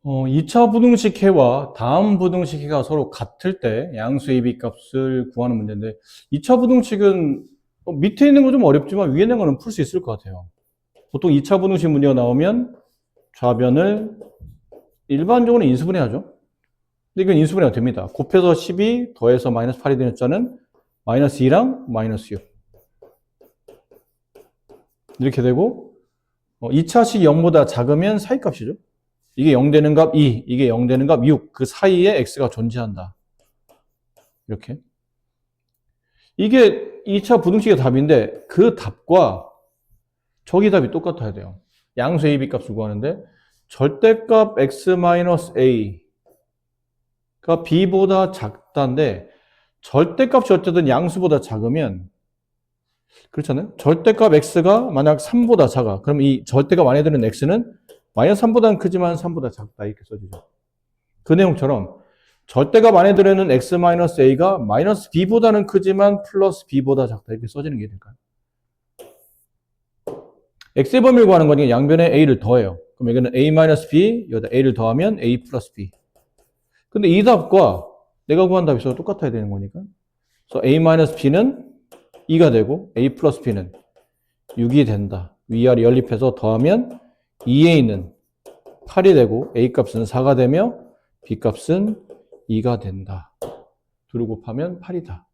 2차 부등식 해와 다음 부등식 해가 서로 같을 때 양수 AB 값을 구하는 문제인데 2차 부등식은 밑에 있는 거 좀 어렵지만 위에 있는 거는 풀 수 있을 것 같아요. 보통 2차 부등식 문제가 나오면 좌변을 일반적으로 인수분해하죠. 근데 이건 인수분해가 됩니다. 곱해서 12 더해서 마이너스 8이 되는 숫자는 마이너스 2랑 마이너스 6 이렇게 되고 2차식 0보다 작으면 사이값이죠. 이게 0 되는 값 2, 이게 0 되는 값 6, 그 사이에 x가 존재한다. 이렇게. 이게 2차 부등식의 답인데 그 답과 저기 답이 똑같아야 돼요. 양수 a, b 값을 구하는데 절대값 x-a가 b보다 작다인데 절대값이 어쨌든 양수보다 작으면 그렇잖아요. 절대값 x가 만약 3보다 작아. 그럼 이 절대값 안에 드는 x는 마이너스 3보다는 크지만 3보다 작다. 이렇게 써지죠. 그 내용처럼 절대값 안에 들어있는 x-a가 마이너스 b보다는 크지만 플러스 b보다 작다. 이렇게 써지는 게 될까요? x의 범위를 구하는 거니까 양변에 a를 더해요. 그럼 여기는 a-b, 여기다 a를 더하면 a 플러스 b. 근데 이 답과 내가 구한 답이 서로 똑같아야 되는 거니까. 그래서 a-b는 2가 되고 a 플러스 b는 6이 된다. 위아래 연립해서 더하면 2a는 8이 되고 a 값은 4가 되며 b 값은 2가 된다. 둘을 곱하면 8이다.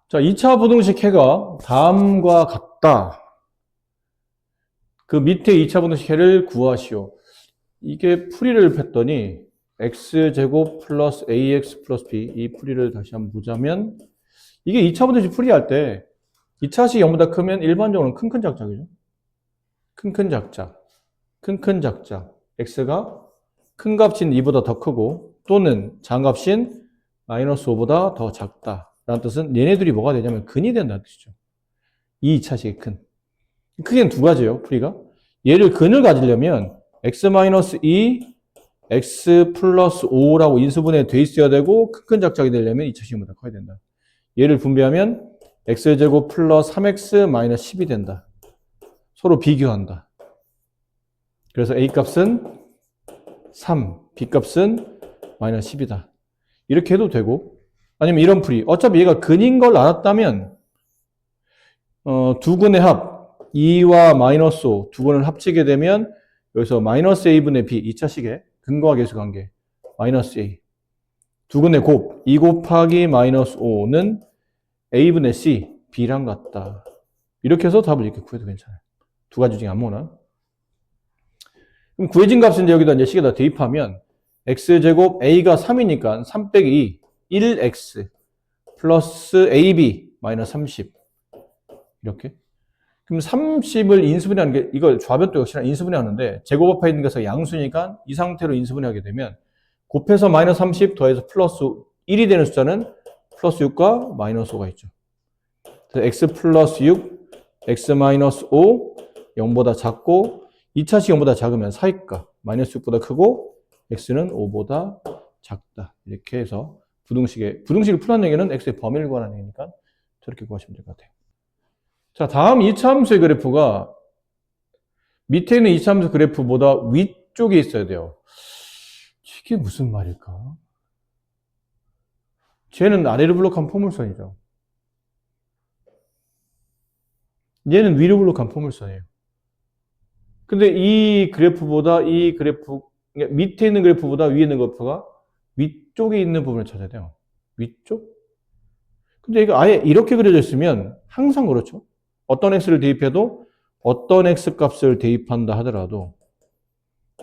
자, 2차 부등식 해가 다음과 같다. 그 밑에 2차 부등식 해를 구하시오. 이게 풀이를 했더니 x제곱 플러스 ax 플러스 b 이 풀이를 다시 한번 보자면 이게 2차 부등식 풀이할 때 2차식 0보다 크면 일반적으로는 큰큰 작작이죠. 큰큰 작작. 큰큰 작작. x가 큰 값인 2보다 더 크고 또는 장값인 마이너스 5보다 더 작다. 라는 뜻은 얘네들이 뭐가 되냐면 근이 된다는 뜻이죠. 이 2차식이 큰. 크게는 두 가지예요. 풀이가. 얘를 근을 가지려면 x-2, x 플러스 5라고 인수분해 돼 있어야 되고 큰 작작이 되려면 2차식보다 커야 된다. 얘를 분배하면 x제곱 플러스 3x 마이너스 10이 된다. 서로 비교한다. 그래서 a 값은 3, b 값은 마이너스 10이다. 이렇게 해도 되고 아니면 이런 풀이. 어차피 얘가 근인 걸 알았다면 두 근의 합 2와 마이너스 5 두 근을 합치게 되면 여기서 마이너스 a분의 b 2차식의 근거와 계수 관계 마이너스 a 두 근의 곱 2 곱하기 마이너스 5는 a분의 c b랑 같다. 이렇게 해서 답을 이렇게 구해도 괜찮아요. 두 가지 중에 아무거나. 그럼 구해진 값은 여기다 이제 식에다 대입하면 x제곱 a가 3이니까 3 빼기 2 1x 플러스 ab 마이너스 30 이렇게. 그럼 30을 인수분해하는 게 이걸 좌변도 역시나 인수분해하는데 제곱합해 있는 것은 양수니까 이 상태로 인수분해하게 되면 곱해서 마이너스 30 더해서 플러스 1이 되는 숫자는 플러스 6과 마이너스 5가 있죠. 그래서 x 플러스 6, x 마이너스 5 0보다 작고 2차식 0보다 작으면 사이값 마이너스 6보다 크고 x는 5보다 작다. 이렇게 해서 부등식을 풀어낸 얘기는 x의 범위를 구하는 얘기니까 저렇게 구하시면 될 것 같아요. 자, 다음 2차 함수의 그래프가 밑에 있는 2차 함수 그래프보다 위쪽에 있어야 돼요. 이게 무슨 말일까? 쟤는 아래로 블록한 포물선이죠. 얘는 위로 블록한 포물선이에요. 근데 이 그래프보다 그러니까 밑에 있는 그래프보다 위에 있는 그래프가 위쪽에 있는 부분을 찾아야 돼요. 위쪽? 근데 이거 아예 이렇게 그려져 있으면 항상 그렇죠. 어떤 x를 대입해도 어떤 x 값을 대입한다 하더라도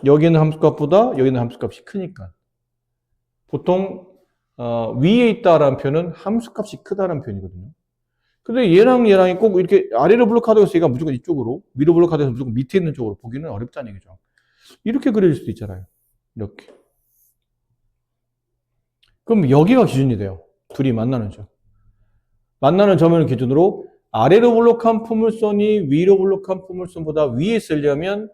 여기는 함수값보다 여기는 함수값이 크니까 보통 위에 있다라는 표현은 함수값이 크다라는 표현이거든요. 근데 얘랑이 꼭 이렇게 아래로 블록하다고 해서 얘가 무조건 이쪽으로 위로 블록하다고 해서 무조건 밑에 있는 쪽으로 보기는 어렵다는 얘기죠. 이렇게 그려질 수도 있잖아요. 이렇게. 그럼 여기가 기준이 돼요. 둘이 만나는 점. 만나는 점을 기준으로 아래로 블록한 포물선이 위로 블록한 포물선보다 위에 있으려면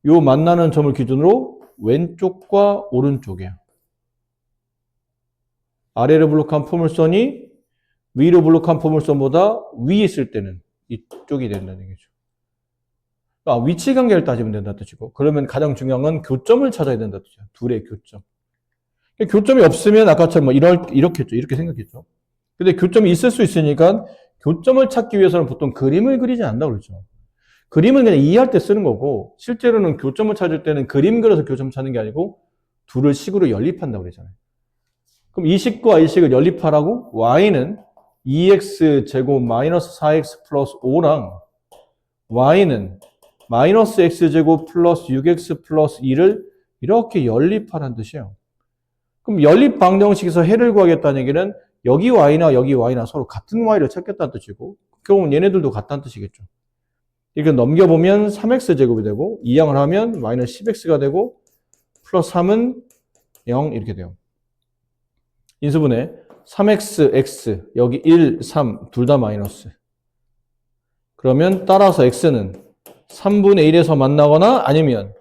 요 만나는 점을 기준으로 왼쪽과 오른쪽이에요. 아래로 블록한 포물선이 위로 블록한 포물선보다 위에 있을 때는 이쪽이 된다는 얘기죠. 위치 관계를 따지면 된다 뜻이고, 그러면 가장 중요한 건 교점을 찾아야 된다 뜻이야. 둘의 교점. 교점이 없으면 아까처럼 뭐 이렇게 했죠. 이렇게 생각했죠. 근데 교점이 있을 수 있으니까 교점을 찾기 위해서는 보통 그림을 그리지 않는다고 그러죠. 그림은 그냥 이해할 때 쓰는 거고, 실제로는 교점을 찾을 때는 그림 그려서 교점 찾는 게 아니고 둘을 식으로 연립한다고 그러잖아요. 그럼 이 식과 이 식을 연립하라고 y는 2x 제곱 마이너스 4x 플러스 5랑 y는 마이너스 x제곱 플러스 6x 플러스 2를 이렇게 연립하라는 뜻이에요. 그럼 연립 방정식에서 해를 구하겠다는 얘기는 여기 y나 서로 같은 y를 찾겠다는 뜻이고, 결국은 얘네들도 같다는 뜻이겠죠. 이렇게 넘겨보면 3x제곱이 되고, 이항을 하면 마이너스 10x가 되고, 플러스 3은 0 이렇게 돼요. 인수분해 3x, x, 여기 1, 3 둘 다 마이너스. 그러면 따라서 x는 3분의 1에서 만나거나 아니면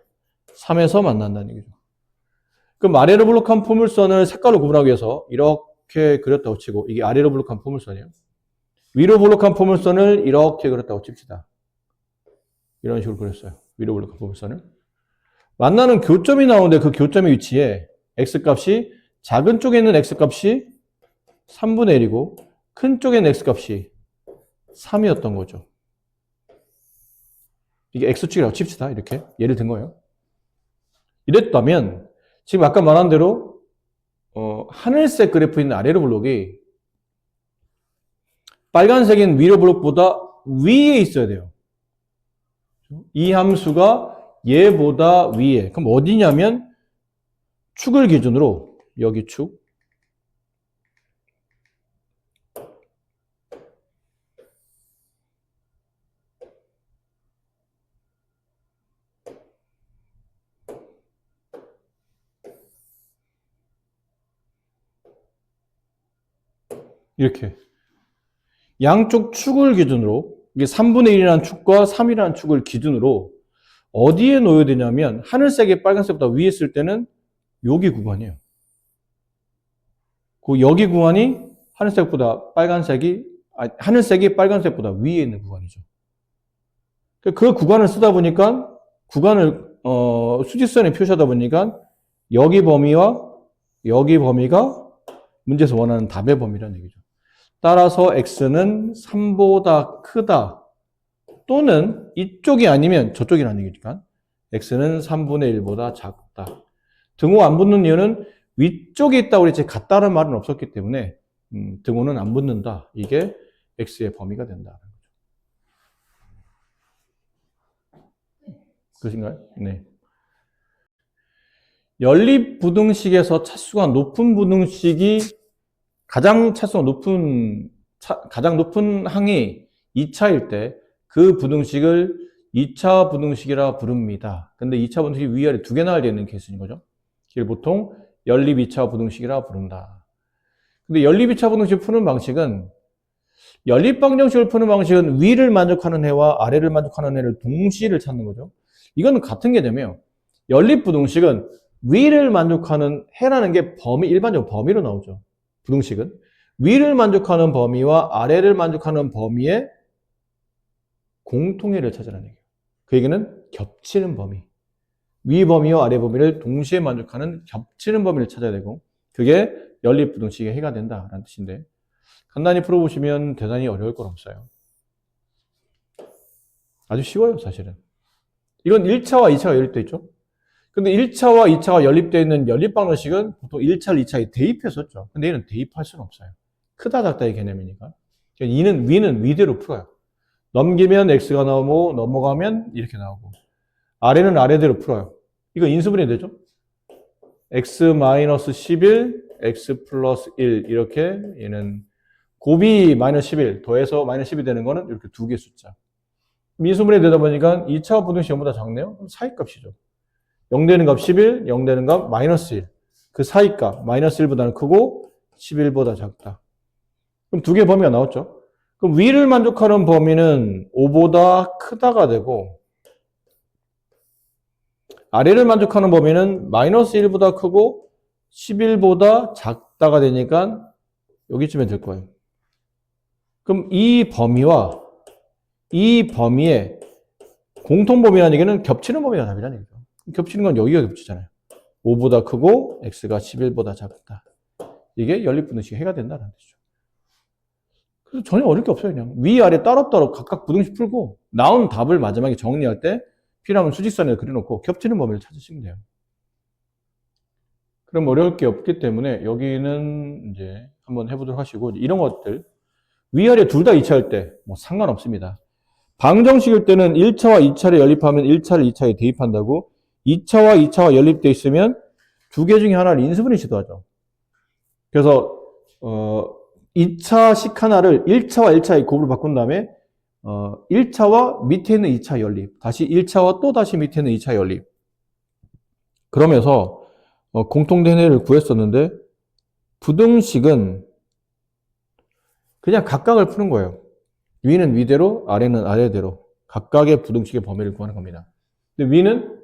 3에서 만난다는 얘기죠. 그럼 아래로 블록한 포물선을 색깔로 구분하기 위해서 이렇게 그렸다고 치고, 이게 아래로 블록한 포물선이에요. 위로 블록한 포물선을 이렇게 그렸다고 칩시다. 이런 식으로 그렸어요. 위로 블록한 포물선을. 만나는 교점이 나오는데 그 교점의 위치에 x값이 작은 쪽에 있는 x값이 3분의 1이고 큰 쪽에 있는 x값이 3이었던 거죠. 이게 x축이라고 칩시다. 이렇게 예를 든 거예요. 이랬다면 지금 아까 말한 대로 하늘색 그래프 있는 아래로 블록이 빨간색인 위로 블록보다 위에 있어야 돼요. 이 함수가 얘보다 위에. 그럼 어디냐면 축을 기준으로 여기 축. 이렇게 양쪽 축을 기준으로, 이게 3분의 1이라는 축과 3이라는 축을 기준으로 어디에 놓여야 되냐면 하늘색이 빨간색보다 위에 있을 때는 여기 구간이에요. 그 여기 구간이 하늘색이 빨간색보다 위에 있는 구간이죠. 그 구간을 쓰다 보니까 구간을 수직선에 표시하다 보니까 여기 범위와 여기 범위가 문제에서 원하는 답의 범위라는 얘기죠. 따라서 x는 3보다 크다 또는 이쪽이 아니면 저쪽이라는 얘기니까 x는 3분의 1보다 작다. 등호 안 붙는 이유는 위쪽에 있다고 그랬지 같다는 말은 없었기 때문에 등호는 안 붙는다. 이게 x의 범위가 된다. 그것인가요? 네. 연립 부등식에서 차수가 높은 부등식이 가장 높은 항이 2차일 때 그 부등식을 2차 부등식이라 부릅니다. 근데 2차 부등식이 위아래 두 개나 되어 있는 케이스인 거죠. 이걸 보통 연립 2차 부등식이라 부른다. 근데 연립 2차 부등식을 푸는 방식은 연립 방정식을 푸는 방식은 위를 만족하는 해와 아래를 만족하는 해를 동시를 찾는 거죠. 이건 같은 개념이에요. 연립 부등식은 위를 만족하는 해라는 게 일반적으로 범위로 나오죠. 부등식은 위를 만족하는 범위와 아래를 만족하는 범위의 공통해를 찾으라는 얘기예요. 그 얘기는 겹치는 범위. 위 범위와 아래 범위를 동시에 만족하는 겹치는 범위를 찾아야 되고, 그게 연립 부등식의 해가 된다라는 뜻인데, 간단히 풀어보시면 대단히 어려울 건 없어요. 아주 쉬워요, 사실은. 이건 1차와 2차가 연립되어 있죠. 근데 1차와 2차가 연립되어 있는 연립 방정식은 보통 1차를 2차에 대입했었죠. 근데 얘는 대입할 수는 없어요. 크다 작다의 개념이니까. 위는 위대로 풀어요. 넘기면 x가 나오고 넘어가면 이렇게 나오고, 아래는 아래대로 풀어요. 이거 인수분해 되죠? x-11, x 플러스 1 이렇게 얘는 곱이 마이너스 11 더해서 마이너스 10이 되는 거는 이렇게 두 개의 숫자. 인수분해 되다 보니까 2차 부등식 0보다 작네요? 그럼 사이값이죠. 0 되는 값 11, 0 되는 값 마이너스 1. 그 사이값 마이너스 1보다는 크고 11보다 작다. 그럼 두 개의 범위가 나왔죠. 그럼 위를 만족하는 범위는 5보다 크다가 되고, 아래를 만족하는 범위는 마이너스 1보다 크고 11보다 작다가 되니까 여기쯤에 될 거예요. 그럼 이 범위와 이 범위의 공통범위라는 얘기는 겹치는 범위가 답이라는 얘기죠. 겹치는 건 여기가 겹치잖아요. 5보다 크고 x가 11보다 작다. 이게 연립분등식이 해가 된다는 뜻이죠. 그래서 전혀 어려울 게 없어요. 그냥 위아래 따로따로 각각 부등식 풀고 나온 답을 마지막에 정리할 때 필요하면 수직선에 그려놓고 겹치는 범위를 찾으시면 돼요. 그럼 어려울 게 없기 때문에 여기는 이제 한번 해보도록 하시고, 이런 것들 위아래 둘 다 2차일 때 뭐 상관없습니다. 방정식일 때는 1차와 2차를 연립하면 1차를 2차에 대입한다고, 2차와 2차가 연립돼 있으면 두 개 중에 하나를 인수분해 시도하죠. 그래서 2차식 하나를 1차와 1차의 곱으로 바꾼 다음에 1차와 밑에 있는 2차 연립, 다시 1차와 또 다시 밑에 있는 2차 연립. 그러면서 공통된 해를 구했었는데, 부등식은 그냥 각각을 푸는 거예요. 위는 위대로, 아래는 아래대로 각각의 부등식의 범위를 구하는 겁니다. 근데 위는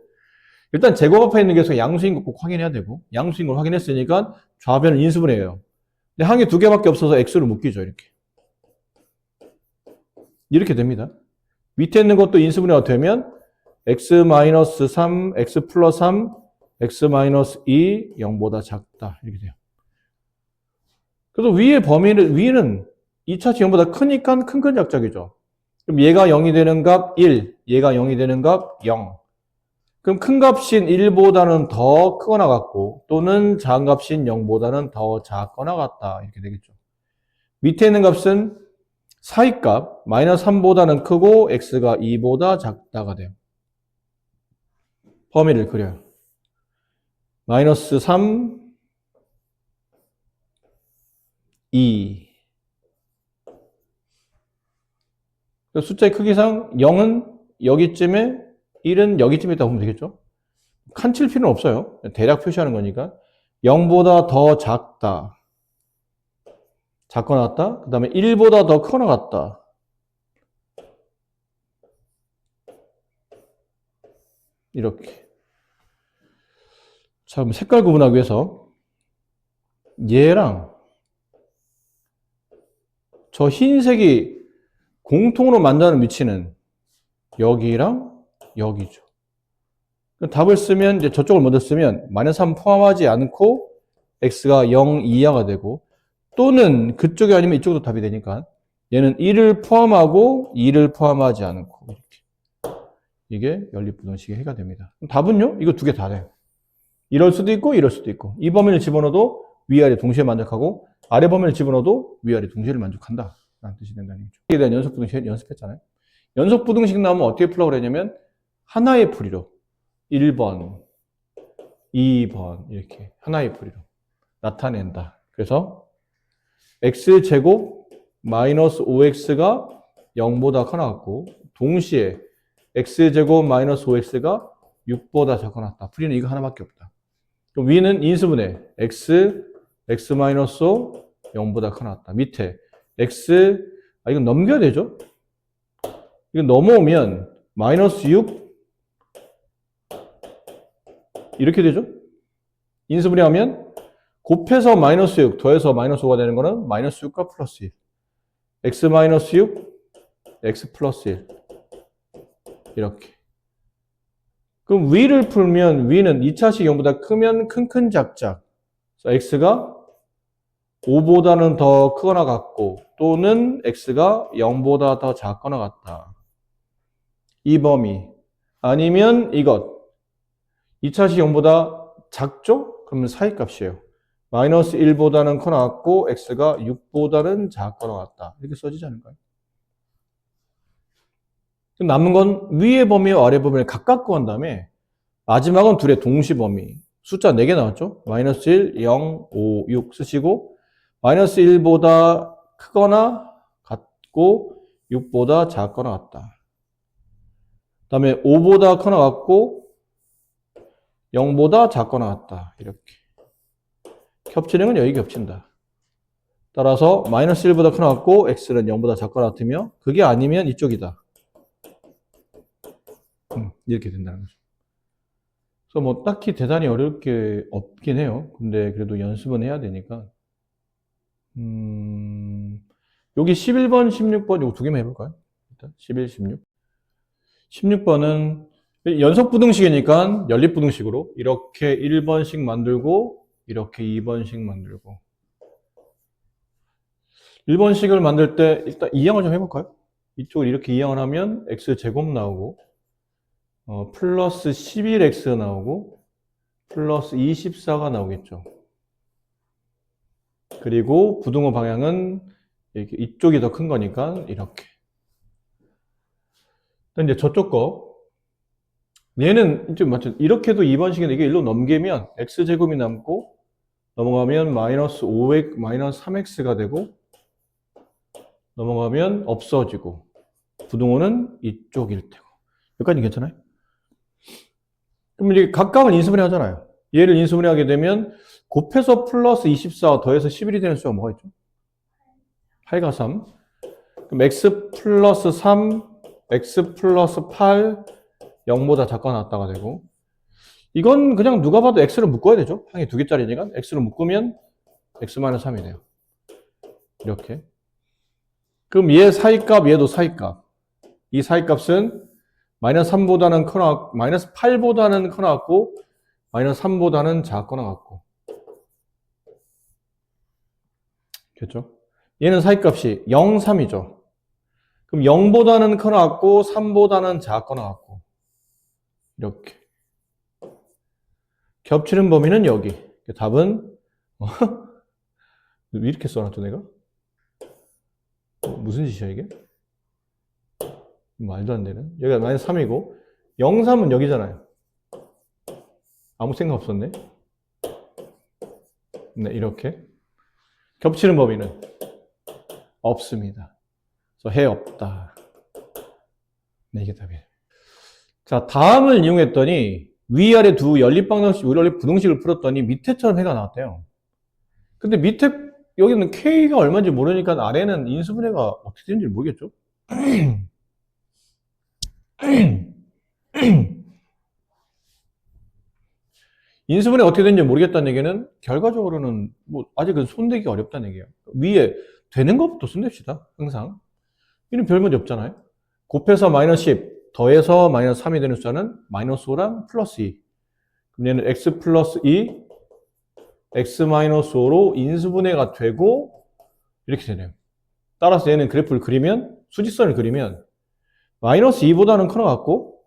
일단 제곱합에 있는 계속 양수인 거 꼭 확인해야 되고, 양수인 걸 확인했으니까 좌변을 인수분해해요. 근데 항이 두 개밖에 없어서 x로 묶이죠. 이렇게 됩니다. 밑에 있는 것도 인수분해가 되면 x-3, x 플러스 3, x-2, 0보다 작다. 이렇게 돼요. 그래서 위의 범위는, 위는 2차식 0보다 크니까 큰 작작이죠. 그럼 얘가 0이 되는 값 1, 얘가 0이 되는 값 0. 그럼 큰 값인 1보다는 더 크거나 같고, 또는 작은 값인 0보다는 더 작거나 같다. 이렇게 되겠죠. 밑에 있는 값은 사이값, 마이너스 3보다는 크고, x가 2보다 작다가 돼요. 범위를 그려요. 마이너스 3, 2. 숫자의 크기상 0은 여기쯤에, 1은 여기쯤에 있다고 보면 되겠죠? 칸칠 필요는 없어요. 대략 표시하는 거니까. 0보다 더 작다. 작거나 같다. 그 다음에 1보다 더 크거나 같다. 이렇게. 자, 그럼 색깔 구분하기 위해서 얘랑 저 흰색이 공통으로 만나는 위치는 여기랑 여기죠. 답을 쓰면 이제 저쪽을 먼저 쓰면 마이너스 3 포함하지 않고 x가 0 이하가 되고, 또는 그쪽이 아니면 이쪽도 답이 되니까 얘는 1을 포함하고 2를 포함하지 않고, 이렇게. 이게 연립부등식의 해가 됩니다. 답은요? 이거 두 개 다 돼요. 이럴 수도 있고 이럴 수도 있고, 이 범위를 집어넣어도 위아래 동시에 만족하고, 아래 범위를 집어넣어도 위아래 동시에 만족한다 라는 뜻이 된다는 얘기죠. 이에 대한 연속부등식 연습했잖아요. 연속부등식 나오면 어떻게 풀라고 그랬냐면 하나의 풀이로 1번, 2번 이렇게 하나의 풀이로 나타낸다. 그래서 x제곱 마이너스 5x가 0보다 커나 같고, 동시에 x제곱 마이너스 5x가 6보다 작거나 같다. 풀이는 이거 하나밖에 없다. 그럼 위는 인수분해 x 마이너스 5 0보다 커나 같다. 밑에 x, 이건 넘겨야 되죠? 이거 넘어오면 마이너스 6 이렇게 되죠? 인수분해하면 곱해서 마이너스 6 더해서 마이너스 5가 되는 거는 마이너스 6과 플러스 1. x 마이너스 6, x 플러스 1. 이렇게. 그럼 위를 풀면 위는 2차식 0보다 크면 큰 작작. x가 5보다는 더 크거나 같고, 또는 x가 0보다 더 작거나 같다. 이 범위. 아니면 이것. 2차식 0보다 작죠? 그러면 사이값이에요. 마이너스 1보다는 커나 같고 x가 6보다는 작거나 같다. 이렇게 써지지 않을까요? 남은 건 위의 범위와 아래 범위를 각각 구한 다음에 마지막은 둘의 동시 범위. 숫자 4개 나왔죠? 마이너스 1, 0, 5, 6 쓰시고, 마이너스 1보다 크거나 같고 6보다 작거나 같다. 그 다음에 5보다 커나 같고 0보다 작거나 같다. 이렇게. 겹치는 건 여기 겹친다. 따라서 마이너스 1보다 커나 같고 x는 0보다 작거나 같으며, 그게 아니면 이쪽이다. 이렇게 된다는 거죠. 그래서 뭐 딱히 대단히 어려울 게 없긴 해요. 근데 그래도 연습은 해야 되니까. 여기 11번, 16번 이거 두 개만 해볼까요? 일단 11, 16. 16번은 연속 부등식이니까 연립부등식으로 이렇게 1번씩 만들고 이렇게 2번씩 만들고 1번식을 만들 때 일단 이항을 좀 해볼까요? 이쪽을 이렇게 이항을 하면 x제곱 나오고 플러스 11x 나오고 플러스 24가 나오겠죠. 그리고 부등호 방향은 이렇게 이쪽이 더 큰 거니까 이렇게. 이제 저쪽 거 얘는 이제 맞죠? 이렇게도 2번식인데 이게 1로 넘기면 x제곱이 남고 넘어가면 마이너스 5x 마이너스 3x가 되고 넘어가면 없어지고 부등호는 이쪽일 테고. 여기까지 괜찮아요? 그럼 이제 각각을 인수분해 하잖아요. 얘를 인수분해 하게 되면 곱해서 플러스 24 더해서 11이 되는 수가 뭐가 있죠? 8과 3. 그럼 x 플러스 3, x 플러스 8, 0보다 작거나 같다가 되고 이건 그냥 누가 봐도 x를 묶어야 되죠. 항이 두 개짜리니까 x를 묶으면 x-3이 돼요. 이렇게. 그럼 얘 사이값, 얘도 사이값. 이 사이값은 마이너스 3보다는 커나, 마이너스 8보다는 커나 같고 마이너스 3보다는 작거나 같고. 됐죠? 얘는 사이값이 0, 3이죠. 그럼 0보다는 커나 같고 3보다는 작거나 같고. 이렇게. 겹치는 범위는 여기. 답은 왜 이렇게 써놨죠 내가? 무슨 짓이야 이게? 말도 안 되는. 여기가 마이너스 3이고 0, 3은 여기잖아요. 아무 생각 없었네. 네, 이렇게. 겹치는 범위는 없습니다. 그래서 해 없다. 네, 이게 답이에요. 자, 다음을 이용했더니 위아래 두 연립방정식, 연립 부등식을 풀었더니 밑에처럼 해가 나왔대요. 근데 밑에 여기는 K가 얼마인지 모르니까 아래는 인수분해가 어떻게 되는지 모르겠죠? 인수분해 어떻게 되는지 모르겠다는 얘기는 결과적으로는 뭐 아직은 손대기 어렵다는 얘기예요. 위에 되는 것부터 손댑시다. 항상. 이는 별 문제 없잖아요. 곱해서 마이너스 10 더해서 마이너스 3이 되는 숫자는 마이너스 5랑 플러스 2. 그럼 얘는 x 플러스 2 x 마이너스 5로 인수분해가 되고 이렇게 되네요. 따라서 얘는 그래프를 그리면 수직선을 그리면 마이너스 2보다는 커 같고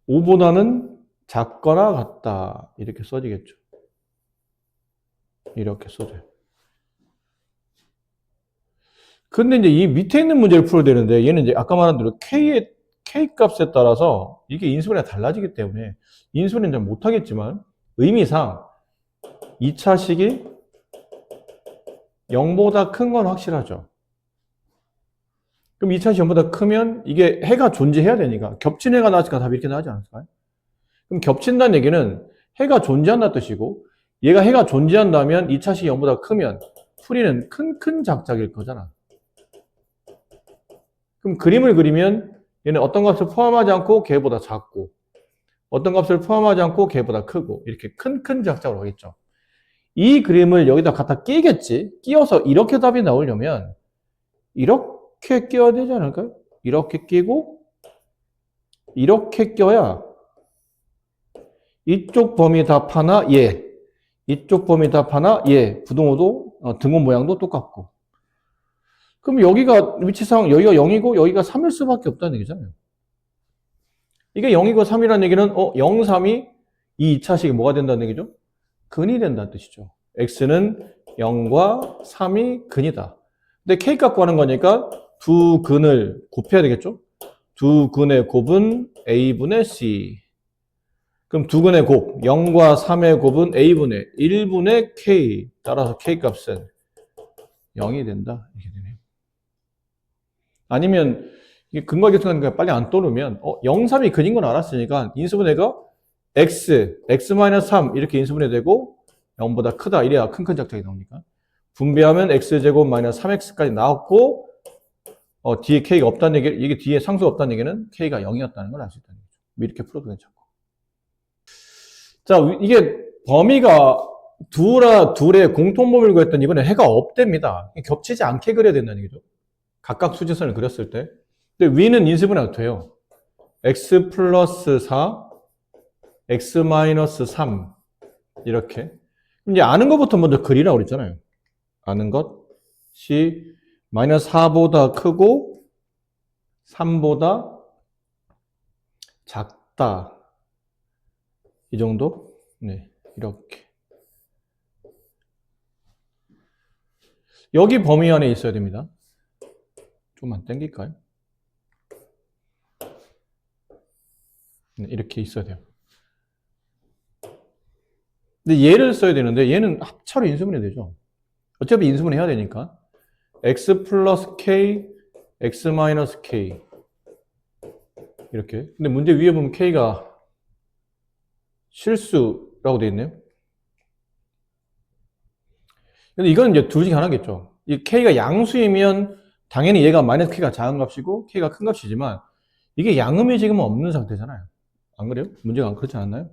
5보다는 작거나 같다. 이렇게 써지겠죠. 이렇게 써져요. 근데 이제 이 밑에 있는 문제를 풀어야 되는데 얘는 이제 아까 말한 대로 K 값에 따라서 이게 인수분해가 달라지기 때문에 인수분해는 잘 못하겠지만 의미상 2차식이 0보다 큰 건 확실하죠. 그럼 2차식이 0보다 크면 이게 해가 존재해야 되니까 겹친 해가 나왔으니까 답이 이렇게 나오지 않을까요? 그럼 겹친다는 얘기는 해가 존재한다는 뜻이고 얘가 해가 존재한다면 2차식이 0보다 크면 풀이는 큰 작작일 거잖아. 그럼 그림을 그리면 얘는 어떤 값을 포함하지 않고 걔보다 작고 어떤 값을 포함하지 않고 걔보다 크고 이렇게 큰 작작으로 하겠죠. 이 그림을 여기다 갖다 끼겠지. 끼워서 이렇게 답이 나오려면 이렇게 끼워야 되지 않을까요? 이렇게 끼고 이렇게 껴야 이쪽 범위 답 하나 얘 이쪽 범위 답 하나 얘 부등호도 등호 모양도 똑같고 그럼 여기가 위치상 여기가 0이고 여기가 3일 수밖에 없다는 얘기잖아요. 이게 0이고 3이라는 얘기는 0, 3이 이 2차식이 뭐가 된다는 얘기죠? 근이 된다는 뜻이죠. x는 0과 3이 근이다. 근데 k 값 구하는 거니까 두 근을 곱해야 되겠죠? 두 근의 곱은 a분의 c. 그럼 두 근의 곱 0과 3의 곱은 a분의 1분의 k. 따라서 k 값은 0이 된다. 이렇게 되네요. 아니면 근거 계산하니까 빨리 안 떠오르면 0, 3이 근인 건 알았으니까 인수분해가 x-3 이렇게 인수분해 되고 0보다 크다 이래야 큰 작작이 나오니까 분배하면 x제곱 마이너스 3x까지 나왔고 뒤에 k가 없다는 얘기, 이게 뒤에 상수가 없다는 얘기는 k가 0이었다는 걸 알 수 있다는 거죠. 이렇게 풀어도 괜찮고. 자, 이게 범위가 둘의 공통 범위를 구했더니 이번에 해가 없답니다. 겹치지 않게 그려야 된다는 얘기죠. 각각 수직선을 그렸을 때. 근데 위는 인수분해가 돼요. x 플러스 4, x 마이너스 3 이렇게. 이제 아는 것부터 먼저 그리라고 그랬잖아요. 아는 것이 마이너스 4보다 크고 3보다 작다. 이 정도? 네, 이렇게. 여기 범위 안에 있어야 됩니다. 좀만 당길까요? 네, 이렇게 있어야 돼요. 근데 얘를 써야 되는데 얘는 합차로 인수분해 되죠. 어차피 인수분해 해야 되니까. x 플러스 k, x 마이너스 k 이렇게. 근데 문제 위에 보면 k가 실수라고 되어 있네요. 근데 이건 이제 둘 중에 하나겠죠. 이 k가 양수이면 당연히 얘가 마이너스 k가 작은 값이고 k가 큰 값이지만 이게 양음이 지금 없는 상태잖아요. 안 그래요? 문제가 그렇지 않나요?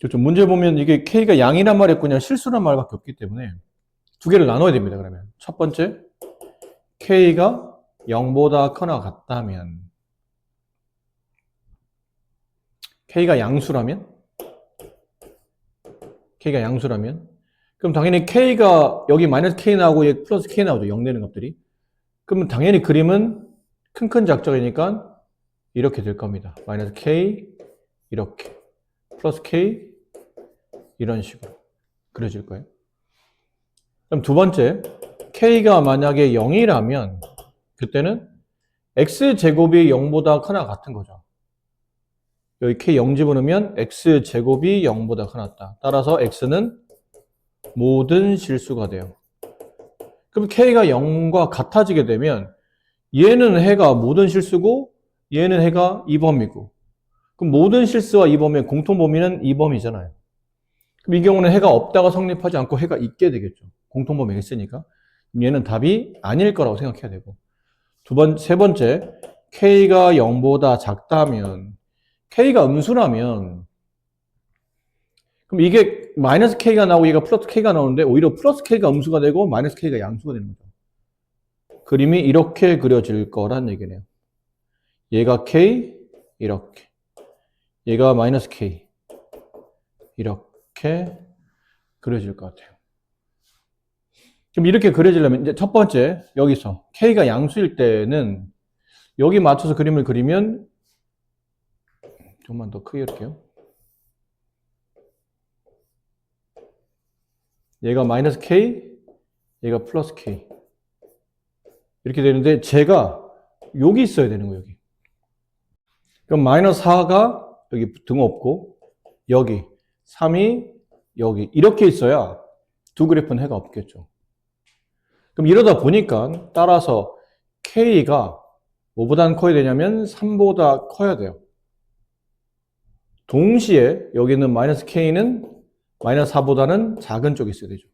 그렇죠. 문제 보면 이게 k가 양이란 말이 없고 그냥 실수란 말밖에 없기 때문에 두 개를 나눠야 됩니다. 그러면 첫 번째 k가 0보다 커나 같다면 k가 양수라면 그럼 당연히 k가 여기 마이너스 k 나오고 여기 플러스 k 나오죠. 0 되는 값들이. 그러면 당연히 그림은 큰 작정이니까 이렇게 될 겁니다. 마이너스 k 이렇게 플러스 k 이런 식으로 그려질 거예요. 그럼 두 번째 k가 만약에 0이라면 그때는 x제곱이 0보다 크나 같은 거죠. 여기 k 0 집어넣으면 x제곱이 0보다 크났다. 따라서 x는 모든 실수가 돼요. 그럼 k가 0과 같아지게 되면 얘는 해가 모든 실수고 얘는 해가 2범위고 그럼 모든 실수와 2범위의 공통범위는 2범위잖아요. 그럼 이 경우는 해가 없다가 성립하지 않고 해가 있게 되겠죠. 공통범위가 있으니까. 그럼 얘는 답이 아닐 거라고 생각해야 되고 세 번째 k가 0보다 작다면 k가 음수라면 그럼 이게 마이너스 k가 나오고 얘가 플러스 k가 나오는데 오히려 플러스 k가 음수가 되고 마이너스 k가 양수가 되는 거죠. 그림이 이렇게 그려질 거란 얘기네요. 얘가 k 이렇게 얘가 마이너스 k 이렇게 그려질 것 같아요. 그럼 이렇게 그려지려면 이제 첫 번째 여기서 k가 양수일 때는 여기 맞춰서 그림을 그리면 좀만 더 크게 할게요. 얘가 마이너스 k, 얘가 플러스 k 이렇게 되는데 제가 여기 있어야 되는 거예요. 여기. 그럼 마이너스 4가 여기 등 없고 여기 3이 여기 이렇게 있어야 두 그래프는 해가 없겠죠. 그럼 이러다 보니까 따라서 k가 뭐보다 커야 되냐면 3보다 커야 돼요. 동시에 여기는 마이너스 k는 마이너스 4보다는 작은 쪽에 있어야 되죠.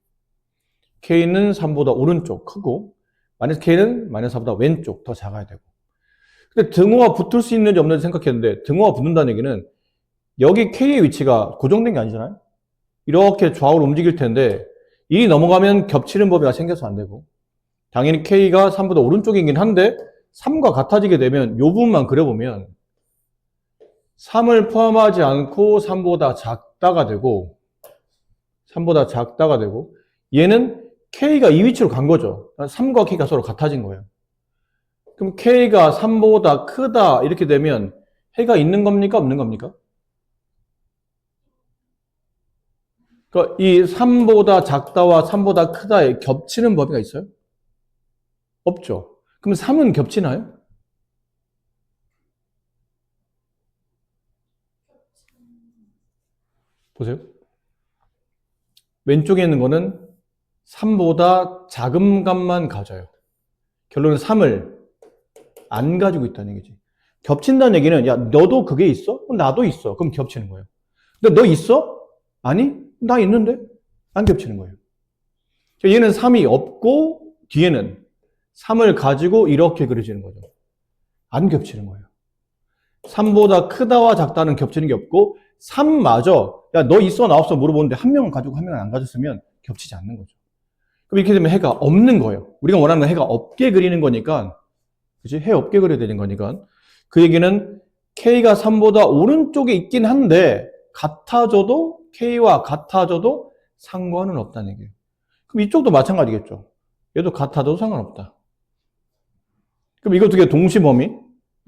k는 3보다 오른쪽 크고 마이너스 k는 마이너스 4보다 왼쪽 더 작아야 되고. 근데 등호와 붙을 수 있는지 없는지 생각했는데 등호와 붙는다는 얘기는 여기 k의 위치가 고정된 게 아니잖아요. 이렇게 좌우로 움직일 텐데 이 넘어가면 겹치는 범위가 생겨서 안 되고 당연히 k가 3보다 오른쪽이긴 한데 3과 같아지게 되면 이 부분만 그려보면 3을 포함하지 않고 3보다 작다가 되고 얘는 k가 이 위치로 간 거죠. 3과 k가 서로 같아진 거예요. 그럼 k가 3보다 크다 이렇게 되면 해가 있는 겁니까? 없는 겁니까? 그러니까 이 3보다 작다와 3보다 크다에 겹치는 범위가 있어요? 없죠. 그럼 3은 겹치나요? 보세요. 왼쪽에 있는 거는 3보다 작은 값만 가져요. 결론은 3을 안 가지고 있다는 얘기지. 겹친다는 얘기는 야 너도 그게 있어? 나도 있어. 그럼 겹치는 거예요. 근데 너 있어? 아니 나 있는데 안 겹치는 거예요. 얘는 3이 없고 뒤에는 3을 가지고 이렇게 그려지는 거죠. 안 겹치는 거예요. 3보다 크다와 작다는 겹치는 게 없고 3마저 야 너 있어 나 없어 물어보는데 한 명은 가지고 한 명은 안 가졌으면 겹치지 않는 거죠. 그럼 이렇게 되면 해가 없는 거예요. 우리가 원하는 건 해가 없게 그리는 거니까, 그치? 해 없게 그려야 되는 거니까. 그 얘기는 K가 3보다 오른쪽에 있긴 한데, 같아져도, K와 같아져도 상관은 없다는 얘기예요. 그럼 이쪽도 마찬가지겠죠. 얘도 같아져도 상관없다. 그럼 이거 두 개 동시범위.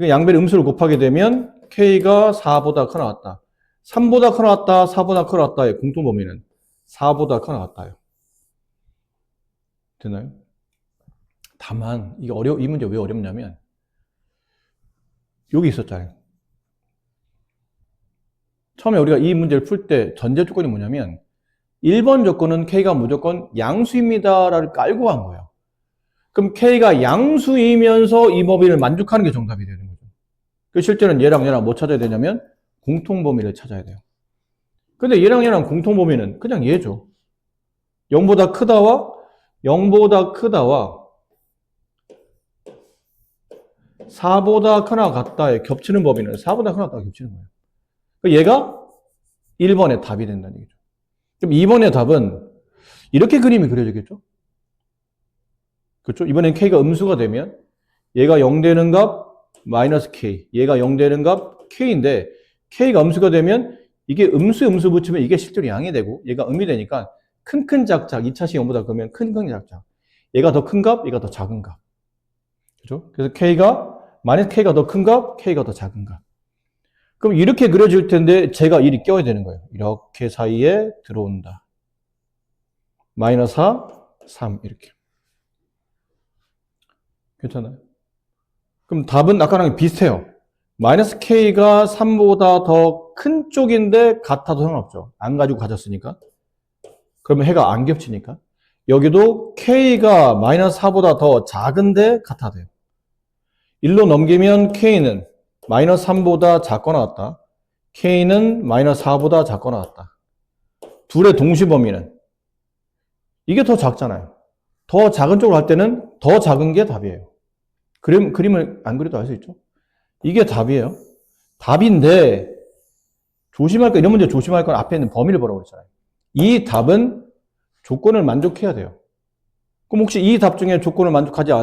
양변의 음수를 곱하게 되면 K가 4보다 커 나왔다. 3보다 커 나왔다, 4보다 커 나왔다의 공통범위는 4보다 커 나왔다요. 되나요? 다만 이게 이 문제 왜 어렵냐면 여기 있었잖아요. 처음에 우리가 이 문제를 풀 때 전제 조건이 뭐냐면 1번 조건은 K가 무조건 양수입니다를 깔고 한 거예요. 그럼 K가 양수이면서 이 범위를 만족하는 게 정답이 되는 거죠. 그 실제는 얘랑 뭐 찾아야 되냐면 공통범위를 찾아야 돼요. 근데 얘랑 공통범위는 그냥 얘죠. 0보다 크다와 0보다 크다와 4보다 크나 같다에 겹치는 범위는 4보다 크나 같다가 겹치는 거예요. 얘가 1번의 답이 된다는 얘기죠. 그럼 2번의 답은 이렇게 그림이 그려지겠죠? 그렇죠? 이번엔 K가 음수가 되면 얘가 0 되는 값 마이너스 K, 얘가 0 되는 값 K인데 K가 음수가 되면 이게 음수 붙이면 이게 실제로 양이 되고 얘가 음이 되니까 큰 작작 2차식 0보다 크면 큰 작작 얘가 더 큰 값, 얘가 더 작은 값. 그죠? 그래서 마이너스 K가 더 큰 값, K가 더 작은 값. 그럼 이렇게 그려질 텐데 제가 일이 껴야 되는 거예요. 이렇게 사이에 들어온다. 마이너스 4, 3 이렇게. 괜찮아요? 그럼 답은 아까랑 비슷해요. 마이너스 K가 3보다 더 큰 쪽인데 같아도 상관없죠. 안 가지고 가졌으니까. 그러면 해가 안 겹치니까. 여기도 K가 마이너스 4보다 더 작은데 같아도 돼요. 1로 넘기면 K는 마이너스 3보다 작거나 같다. K는 마이너스 4보다 작거나 같다. 둘의 동시 범위는 이게 더 작잖아요. 더 작은 쪽으로 할 때는 더 작은 게 답이에요. 그림을 안 그려도 알 수 있죠? 이게 답이에요. 답인데 이런 문제 조심할 건 앞에 있는 범위를 보라고 그랬잖아요. 이 답은 조건을 만족해야 돼요. 그럼 혹시 이 답 중에 조건을 만족하지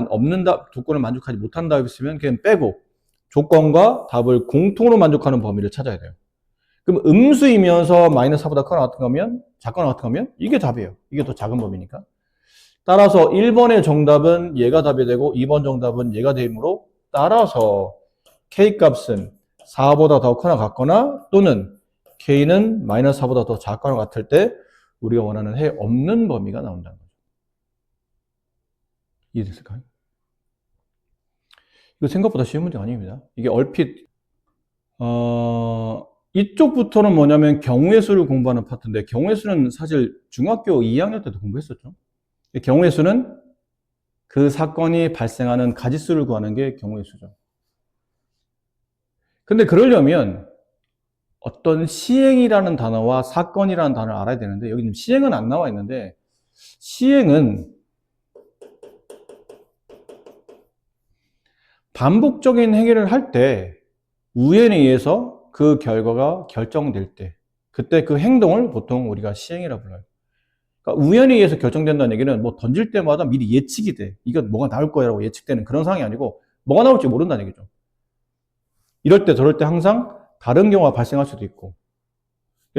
못한 답이 있으면 그냥 빼고 조건과 답을 공통으로 만족하는 범위를 찾아야 돼요. 그럼 음수이면서 마이너스 4보다 크거나 같은 거면 작거나 같은 거면 이게 답이에요. 이게 더 작은 범위니까. 따라서 1번의 정답은 얘가 답이 되고 2번 정답은 얘가 되므로 따라서 K값은 4보다 더 크거나 같거나 또는 K는 마이너스 4보다 더 작거나 같을 때 우리가 원하는 해 없는 범위가 나온다는 거죠. 이해됐을까요? 이거 생각보다 쉬운 문제가 아닙니다. 이게 얼핏 이쪽부터는 뭐냐면 경우의 수를 공부하는 파트인데 경우의 수는 사실 중학교 2학년 때도 공부했었죠. 경우의 수는 그 사건이 발생하는 가지수를 구하는 게 경우의 수죠. 근데 그러려면 어떤 시행이라는 단어와 사건이라는 단어를 알아야 되는데 여기는 시행은 안 나와 있는데 시행은 반복적인 행위를 할 때 우연에 의해서 그 결과가 결정될 때 그때 그 행동을 보통 우리가 시행이라고 불러요. 그러니까 우연에 의해서 결정된다는 얘기는 뭐 던질 때마다 미리 예측이 돼. 이건 뭐가 나올 거라고 예측되는 그런 상황이 아니고 뭐가 나올지 모른다는 얘기죠. 이럴 때 저럴 때 항상 다른 경우가 발생할 수도 있고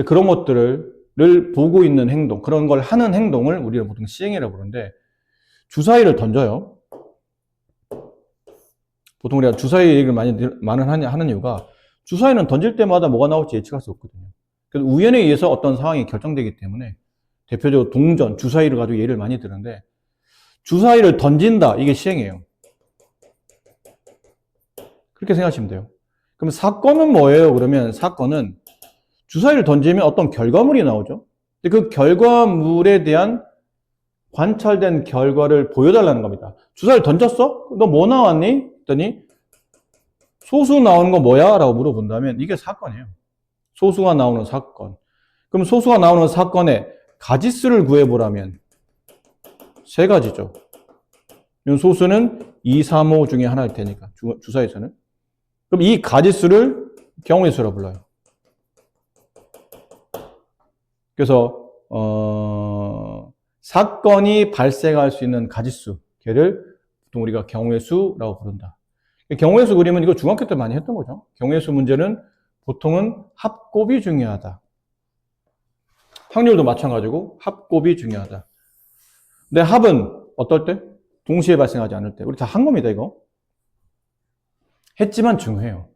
그런 것들을 보고 있는 행동, 그런 걸 하는 행동을 우리가 보통 시행이라고 부르는데 주사위를 던져요. 보통 우리가 주사위 얘기를 많이 하는 이유가 주사위는 던질 때마다 뭐가 나올지 예측할 수 없거든요. 그래서 우연에 의해서 어떤 상황이 결정되기 때문에 대표적으로 동전, 주사위를 가지고 예를 많이 드는데 주사위를 던진다, 이게 시행이에요. 그렇게 생각하시면 돼요. 그럼 사건은 뭐예요? 그러면 사건은 주사위를 던지면 어떤 결과물이 나오죠. 근데 그 결과물에 대한 관찰된 결과를 보여달라는 겁니다. 주사위를 던졌어? 너 뭐 나왔니? 했더니 소수 나오는 거 뭐야? 라고 물어본다면 이게 사건이에요. 소수가 나오는 사건. 그럼 소수가 나오는 사건의 가지수를 구해보라면 세 가지죠. 소수는 2, 3, 5 중에 하나일 테니까 주사위에서는. 그럼 이 가지수를 경우의 수라고 불러요. 그래서 사건이 발생할 수 있는 가짓수, 걔를 보통 우리가 경우의 수라고 부른다. 경우의 수 그림은 이거 중학교 때 많이 했던 거죠. 경우의 수 문제는 보통은 합곱이 중요하다. 확률도 마찬가지고 합곱이 중요하다. 근데 합은 어떨 때? 동시에 발생하지 않을 때. 우리 다 한 겁니다, 이거. 했지만 중요해요.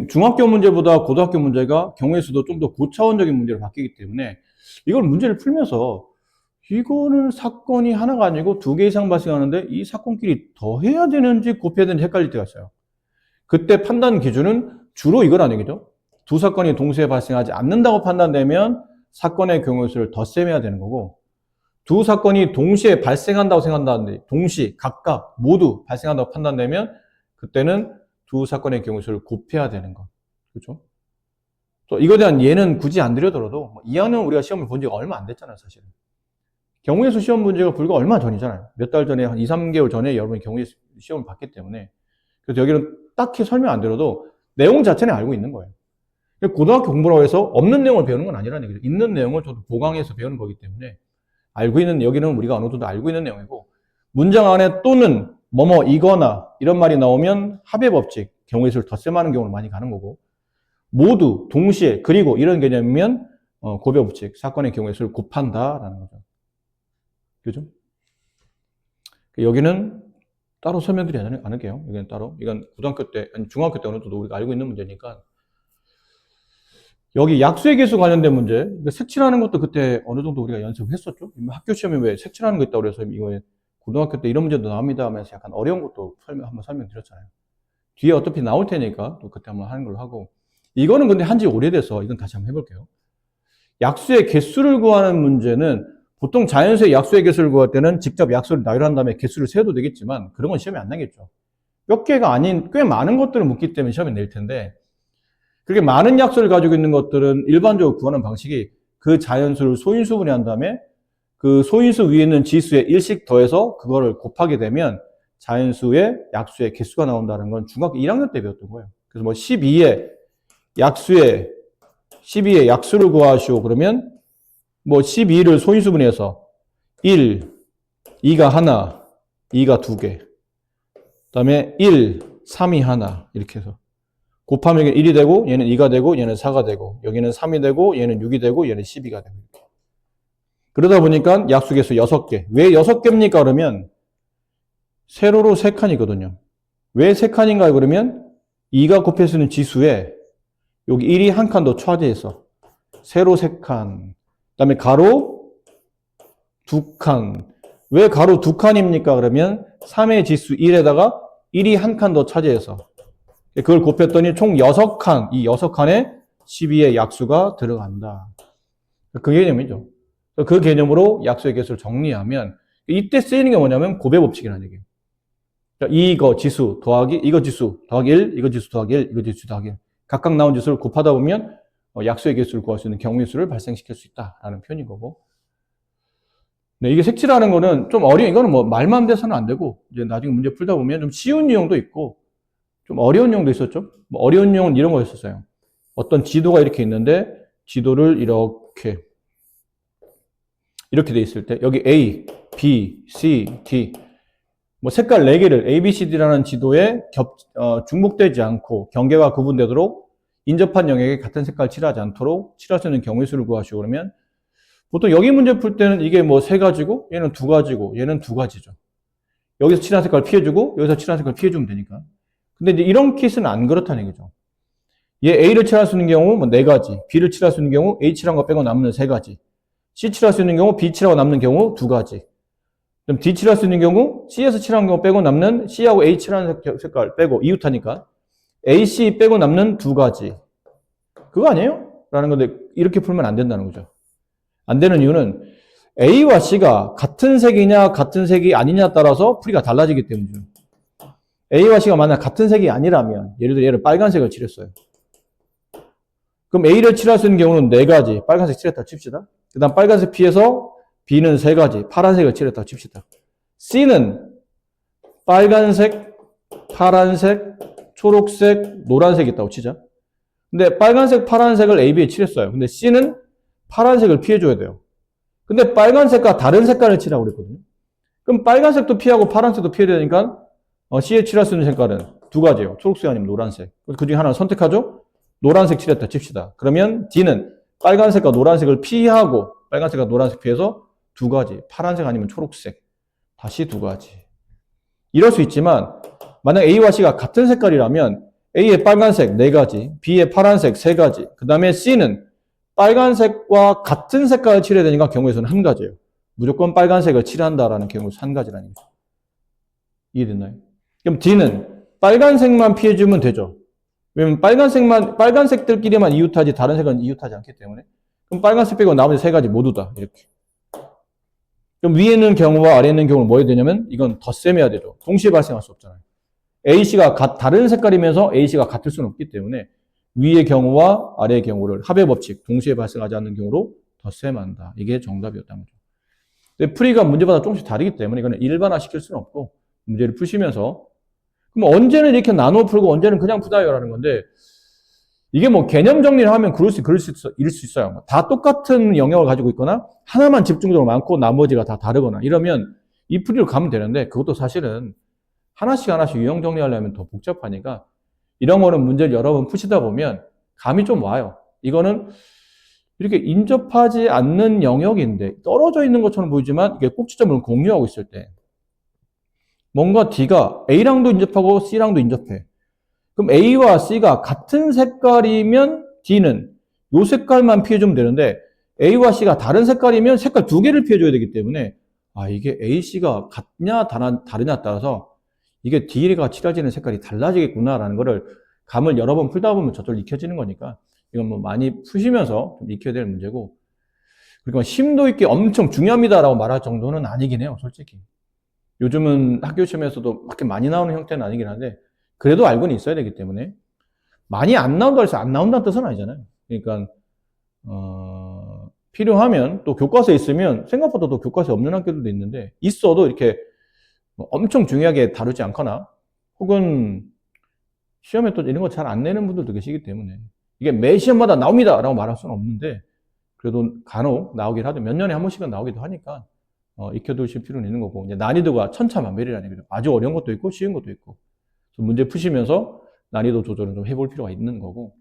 중학교 문제보다 고등학교 문제가 경우의 수도 좀 더 고차원적인 문제로 바뀌기 때문에 이걸 문제를 풀면서 이거는 사건이 하나가 아니고 2개 이상 발생하는데 이 사건끼리 더해야 되는지 곱해야 되는지 헷갈릴 때가 있어요. 그때 판단 기준은 주로 이건 아니겠죠? 2사건이 동시에 발생하지 않는다고 판단되면 사건의 경우의 수를 덧셈해야 되는 거고 2사건이 동시에 발생한다고 생각한다는데 동시, 각각, 모두 발생한다고 판단되면 그때는 2사건의 경우의 수를 곱해야 되는 거. 그렇죠? 또 이거에 대한 예는 굳이 안 드려더라도 이하는 우리가 시험을 본 지가 얼마 안 됐잖아요, 사실은. 경우의 수 시험 문제가 불과 얼마 전이잖아요. 몇 달 전에, 한 2, 3개월 전에 여러분이 경우의 수 시험을 봤기 때문에. 그래서 여기는 딱히 설명 안 드려도 내용 자체는 알고 있는 거예요. 고등학교 공부라고 해서 없는 내용을 배우는 건 아니라는 얘기죠. 있는 내용을 저도 보강해서 배우는 거기 때문에 알고 있는, 여기는 우리가 어느 정도 알고 있는 내용이고 문장 안에 또는 뭐뭐 이거나 이런 말이 나오면 합의 법칙, 경우의 수를 덧셈하는 경우를 많이 가는 거고 모두, 동시에, 그리고 이런 개념이면 곱의 법칙, 사건의 경우의 수를 곱한다라는 거죠. 그죠? 여기는 따로 설명드리지 않을게요. 여기는 따로. 이건 고등학교 때, 아니 중학교 때 어느 정도 우리가 알고 있는 문제니까. 여기 약수의 개수 관련된 문제. 색칠하는 것도 그때 어느 정도 우리가 연습했었죠. 학교 시험에 왜 색칠하는 거 있다고 그래서 이거 고등학교 때 이런 문제도 나옵니다 하면서 약간 어려운 것도 한번 설명드렸잖아요. 뒤에 어차피 나올 테니까 또 그때 한번 하는 걸로 하고. 이거는 근데 한지 오래돼서 이건 다시 한번 해볼게요. 약수의 개수를 구하는 문제는 보통 자연수의 약수의 개수를 구할 때는 직접 약수를 나열한 다음에 개수를 세도 되겠지만 그런 건 시험에 안 나겠죠. 몇 개가 아닌 꽤 많은 것들을 묻기 때문에 시험에 낼 텐데 그렇게 많은 약수를 가지고 있는 것들은 일반적으로 구하는 방식이 그 자연수를 소인수 분해한 다음에 그 소인수 위에 있는 지수에 1씩 더해서 그거를 곱하게 되면 자연수의 약수의 개수가 나온다는 건 중학교 1학년 때 배웠던 거예요. 그래서 뭐 12의 약수를 구하시오 그러면 뭐 12를 소인수 분해해서 1, 2가 하나, 2가 2개. 그 다음에 1, 3이 하나 이렇게 해서 곱하면 1이 되고 얘는 2가 되고 얘는 4가 되고 여기는 3이 되고 얘는 6이 되고 얘는 12가 되고 이렇게. 그러다 보니까 약수개수 6개. 왜 6개입니까? 그러면 세로로 3칸이거든요. 왜 3칸인가? 그러면 2가 곱할 수 있는 지수에 여기 1이 한 칸 더 차지해서 세로 3칸. 그 다음에 가로 2칸. 왜 가로 2칸입니까? 그러면 3의 지수 1에다가 1이 한 칸 더 차지해서 그걸 곱했더니 총 6칸, 이 6칸에 12의 약수가 들어간다. 그 개념이죠. 그 개념으로 약수의 개수를 정리하면 이때 쓰이는 게 뭐냐면 곱의 법칙이라는 얘기예요. 이거 지수 더하기 이거 지수 더하기 1, 이거 지수 더하기 1, 이거 지수 더하기 1. 각각 나온 지수를 곱하다 보면 약수의 개수를 구할 수 있는 경우의 수를 발생시킬 수 있다라는 표현인 거고. 네, 이게 색칠하는 거는 좀 이거는 뭐 말만 돼서는 안 되고 이제 나중에 문제 풀다 보면 좀 쉬운 유형도 있고 좀 어려운 유형도 있었죠. 뭐 어려운 유형은 이런 거였었어요. 어떤 지도가 이렇게 있는데 지도를 이렇게 돼 있을 때 여기 A, B, C, D 뭐 색깔 4개를 A, B, C, D라는 지도에 중복되지 않고 경계가 구분되도록 인접한 영역에 같은 색깔 칠하지 않도록 칠할 수 있는 경우의 수를 구하시오 그러면 보통 여기 문제 풀 때는 이게 뭐 3가지고 얘는 2가지고 얘는 2가지죠. 여기서 칠한 색깔 피해주고 여기서 칠한 색깔 피해주면 되니까. 근데 이제 이런 케이스는 안 그렇다는 얘기죠. 얘 A를 칠할 수 있는 경우 뭐 4가지, B를 칠할 수 있는 경우 A 칠한 거 빼고 남는 3가지, C 칠할 수 있는 경우 B 칠하고 남는 경우 2가지. 그럼 D 칠할 수 있는 경우 C에서 칠한 경우 빼고 남는 C하고 A 칠한 색깔 빼고 이웃하니까 A, C 빼고 남는 2가지. 그거 아니에요? 라는 건데 이렇게 풀면 안 된다는 거죠. 안 되는 이유는 A와 C가 같은 색이냐 같은 색이 아니냐 따라서 풀이가 달라지기 때문이죠. A와 C가 만약 같은 색이 아니라면 예를 들어 얘를 빨간색을 칠했어요. 그럼 A를 칠할 수 있는 경우는 4가지 빨간색 칠했다 칩시다. 그 다음 빨간색 피해서 B는 3가지 파란색을 칠했다 칩시다. C는 빨간색, 파란색, 초록색, 노란색 있다고 치자. 근데 빨간색, 파란색을 A, B에 칠했어요. 근데 C는 파란색을 피해줘야 돼요. 근데 빨간색과 다른 색깔을 칠하고 그랬거든요. 그럼 빨간색도 피하고 파란색도 피해야 되니까 C에 칠할 수 있는 색깔은 두 가지예요. 초록색 아니면 노란색. 그 중에 하나를 선택하죠. 노란색 칠했다 칩시다. 그러면 D는 빨간색과 노란색을 피하고 빨간색과 노란색 피해서 두 가지. 파란색 아니면 초록색. 다시 두 가지. 이럴 수 있지만 만약 A와 C가 같은 색깔이라면 A의 빨간색 네 가지, B의 파란색 세 가지, 그 다음에 C는 빨간색과 같은 색깔을 칠해야 되니까 경우에서는 한 가지예요. 무조건 빨간색을 칠한다라는 경우에서 한 가지라는 거죠. 이해됐나요? 그럼 D는 빨간색만 피해주면 되죠. 왜냐면 빨간색들끼리만 이웃하지 다른 색은 이웃하지 않기 때문에. 그럼 빨간색 빼고 나머지 세 가지 모두 다 이렇게. 그럼 위에 있는 경우와 아래에 있는 경우는 뭐 해야 되냐면 이건 덧셈해야 되죠. 동시에 발생할 수 없잖아요. A씨가 다른 색깔이면서 A씨가 같을 수는 없기 때문에 위의 경우와 아래의 경우를 합의 법칙, 동시에 발생하지 않는 경우로 덧셈한다. 이게 정답이었다는 거죠. 근데 풀이가 문제마다 조금씩 다르기 때문에 이거는 일반화 시킬 수는 없고 문제를 푸시면서 그럼 언제는 이렇게 나눠 풀고 언제는 그냥 푸다요라는 건데 이게 뭐 개념 정리를 하면 이럴 수 있어요. 다 똑같은 영역을 가지고 있거나 하나만 집중적으로 많고 나머지가 다 다르거나 이러면 이 풀이로 가면 되는데 그것도 사실은 하나씩 유형 정리하려면 더 복잡하니까 이런 거는 문제를 여러 번 푸시다 보면 감이 좀 와요. 이거는 이렇게 인접하지 않는 영역인데 떨어져 있는 것처럼 보이지만 이게 꼭지점을 공유하고 있을 때 뭔가 D가 A랑도 인접하고 C랑도 인접해. 그럼 A와 C가 같은 색깔이면 D는 이 색깔만 피해주면 되는데 A와 C가 다른 색깔이면 색깔 두 개를 피해줘야 되기 때문에 이게 A, C가 같냐 다르냐에 따라서 이게 D가 칠해지는 색깔이 달라지겠구나라는 거를 감을 여러 번 풀다 보면 저절로 익혀지는 거니까 이건 뭐 많이 푸시면서 좀 익혀야 될 문제고 그리고 심도 있게 엄청 중요합니다라고 말할 정도는 아니긴 해요, 솔직히. 요즘은 학교 시험에서도 그렇게 많이 나오는 형태는 아니긴 한데 그래도 알고는 있어야 되기 때문에 많이 안 나온다고 해서 안 나온다는 뜻은 아니잖아요. 그러니까 필요하면 또 교과서에 있으면 생각보다 또 교과서에 없는 학교들도 있는데 있어도 이렇게 엄청 중요하게 다루지 않거나 혹은 시험에 또 이런 거 잘 안 내는 분들도 계시기 때문에 이게 매 시험마다 나옵니다 라고 말할 수는 없는데 그래도 간혹 나오긴 하죠. 몇 년에 한 번씩은 나오기도 하니까 익혀두실 필요는 있는 거고 이제 난이도가 천차만별이라는 거죠. 아주 어려운 것도 있고 쉬운 것도 있고 문제 푸시면서 난이도 조절을 좀 해볼 필요가 있는 거고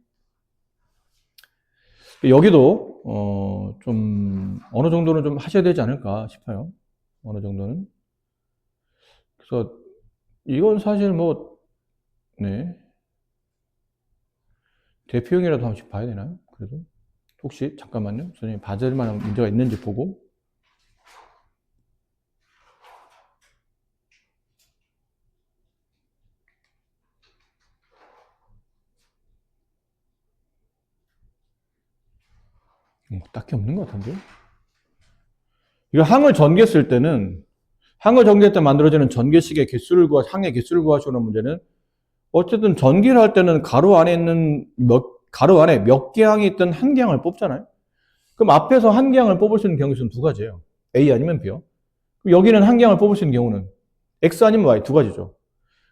여기도 좀 어느 정도는 좀 하셔야 되지 않을까 싶어요. 어느 정도는. 그래서 이건 사실 뭐 네. 대표형이라도 한 번씩 봐야 되나요? 그래도 혹시 잠깐만요. 선생님 봐줄 만한 문제가 있는지 보고 딱히 없는 것 같은데요? 이거 항을 전개했을 때는 항을 전개할 때 만들어지는 전개식의 개수를 항의 개수를 구하시는 문제는 어쨌든 전개를 할 때는 가로 안에 몇 개 항이 있든 한 개 항을 뽑잖아요. 그럼 앞에서 한 개 항을 뽑을 수 있는 경우 수는 두 가지예요. A 아니면 B요. 그럼 여기는 한 개 항을 뽑을 수 있는 경우는 X 아니면 Y 두 가지죠.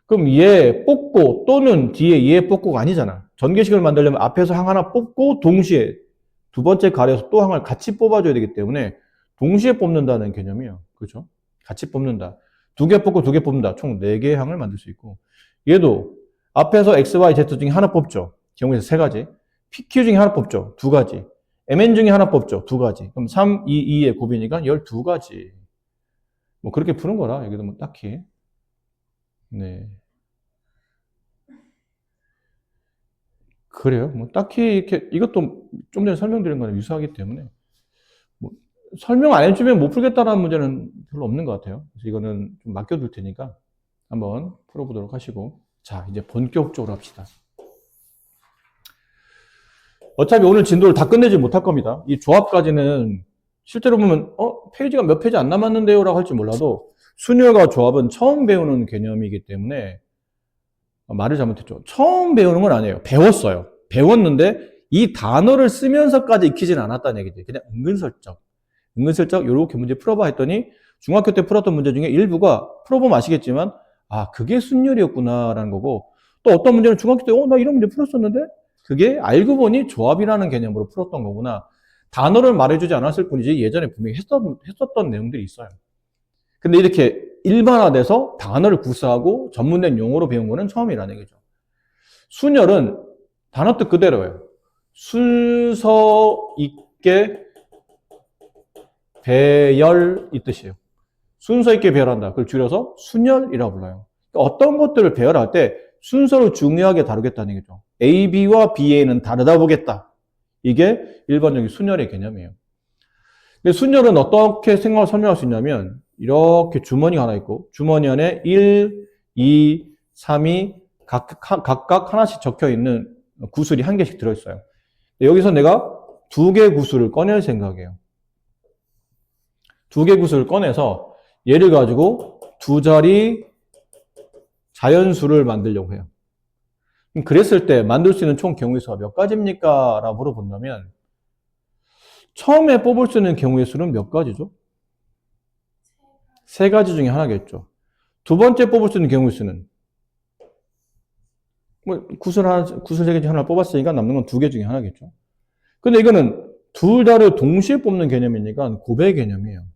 그럼 얘 뽑고 또는 뒤에 얘 뽑고가 아니잖아. 전개식을 만들려면 앞에서 항 하나 뽑고 동시에 두 번째 가려서 또 항을 같이 뽑아줘야 되기 때문에 동시에 뽑는다는 개념이에요. 그렇죠? 같이 뽑는다. 두 개 뽑고 두 개 뽑는다. 총 4개의 항을 만들 수 있고 얘도 앞에서 X, Y, Z 중에 하나 뽑죠. 경우에서 세 가지. PQ 중에 하나 뽑죠. 두 가지. MN 중에 하나 뽑죠. 두 가지. 그럼 3, 2, 2의 곱이니까 12가지. 뭐 그렇게 푸는 거라 여기도 뭐 딱히. 네. 그래요. 뭐 딱히 이렇게 이것도 좀 전에 설명드린 거랑 유사하기 때문에 뭐 설명 안 해주면 못 풀겠다라는 문제는 별로 없는 것 같아요. 그래서 이거는 좀 맡겨둘 테니까 한번 풀어보도록 하시고 자 이제 본격적으로 합시다. 어차피 오늘 진도를 다 끝내지 못할 겁니다. 이 조합까지는 실제로 보면 페이지가 몇 페이지 안 남았는데요 라고 할지 몰라도 순열과 조합은 처음 배우는 개념이기 때문에 말을 잘못했죠. 처음 배우는 건 아니에요. 배웠어요. 배웠는데 이 단어를 쓰면서까지 익히진 않았다는 얘기죠. 그냥 은근슬쩍 이렇게 문제 풀어봐 했더니 중학교 때 풀었던 문제 중에 일부가 풀어보면 아시겠지만 그게 순열이었구나라는 거고 또 어떤 문제는 중학교 때 나 이런 문제 풀었었는데 그게 알고 보니 조합이라는 개념으로 풀었던 거구나. 단어를 말해주지 않았을 뿐이지 예전에 분명히 했었던 내용들이 있어요. 근데 이렇게 일반화돼서 단어를 구사하고 전문된 용어로 배운 거는 처음이라는 얘기죠. 순열은 단어 뜻 그대로예요. 순서 있게 배열 이 뜻이에요. 순서 있게 배열한다. 그걸 줄여서 순열이라고 불러요. 어떤 것들을 배열할 때 순서를 중요하게 다루겠다는 얘기죠. A, B와 BA는 다르다 보겠다. 이게 일반적인 순열의 개념이에요. 근데 순열은 어떻게 생각을 설명할 수 있냐면 이렇게 주머니가 하나 있고 주머니 안에 1, 2, 3이 각각 하나씩 적혀 있는 구슬이 한 개씩 들어있어요. 여기서 내가 두 개 구슬을 꺼낼 생각이에요. 두 개 구슬을 꺼내서 얘를 가지고 두 자리 자연수를 만들려고 해요. 그랬을 때 만들 수 있는 총 경우의 수가 몇 가지입니까? 라고 물어본다면 처음에 뽑을 수 있는 경우의 수는 몇 가지죠? 세 가지 중에 하나겠죠. 두 번째 뽑을 수 있는 경우의 수는 뭐 구슬 세 개 중에 하나 뽑았으니까 남는 건 두 개 중에 하나겠죠. 근데 이거는 둘 다를 동시에 뽑는 개념이니까 곱의 개념이에요.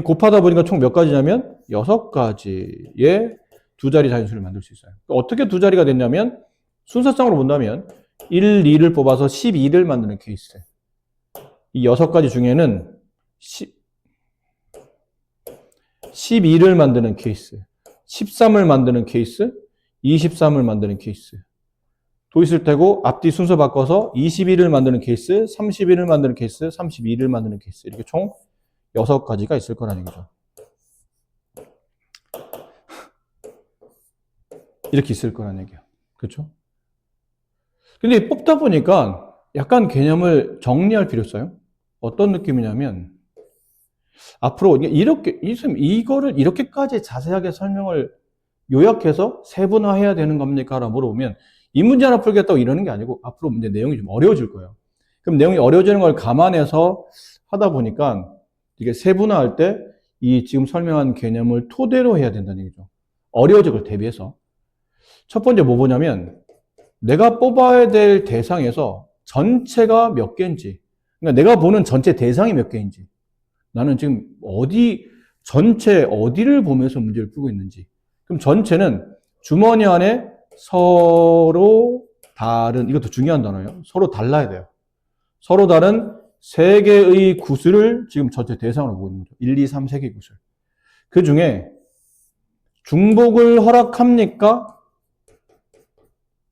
곱하다 보니까 총 몇 가지냐면 6가지의 두 자리 자연수를 만들 수 있어요. 어떻게 두 자리가 됐냐면 순서상으로 본다면 1, 2를 뽑아서 12를 만드는 케이스. 이 6가지 중에는 12를 만드는 케이스, 13을 만드는 케이스, 23을 만드는 케이스. 또 있을 테고 앞뒤 순서 바꿔서 21을 만드는 케이스, 31을 만드는 케이스, 32를 만드는 케이스. 이렇게 총 6가지가 있을 거라는 얘기죠. 이렇게 있을 거라는 얘기야. 그렇죠? 근데 뽑다 보니까 약간 개념을 정리할 필요 있어요. 어떤 느낌이냐면 앞으로 이거를 이렇게까지 자세하게 설명을 요약해서 세분화해야 되는 겁니까? 라고 물어보면 이 문제 하나 풀겠다고 이러는 게 아니고 앞으로 이제 내용이 좀 어려워질 거예요. 그럼 내용이 어려워지는 걸 감안해서 하다 보니까 이게 세분화할 때 이 지금 설명한 개념을 토대로 해야 된다는 얘기죠. 어려워질 걸 대비해서. 첫 번째 뭐 보냐면 내가 뽑아야 될 대상에서 전체가 몇 개인지, 그러니까 내가 보는 전체 대상이 몇 개인지, 나는 지금 전체 어디를 보면서 문제를 풀고 있는지. 그럼 전체는 주머니 안에 서로 다른, 이것도 중요한 단어예요. 서로 달라야 돼요. 서로 다른 세 개의 구슬을 지금 전체 대상으로 보고 있는 거죠. 1, 2, 3, 3개의 구슬. 그 중에 중복을 허락합니까?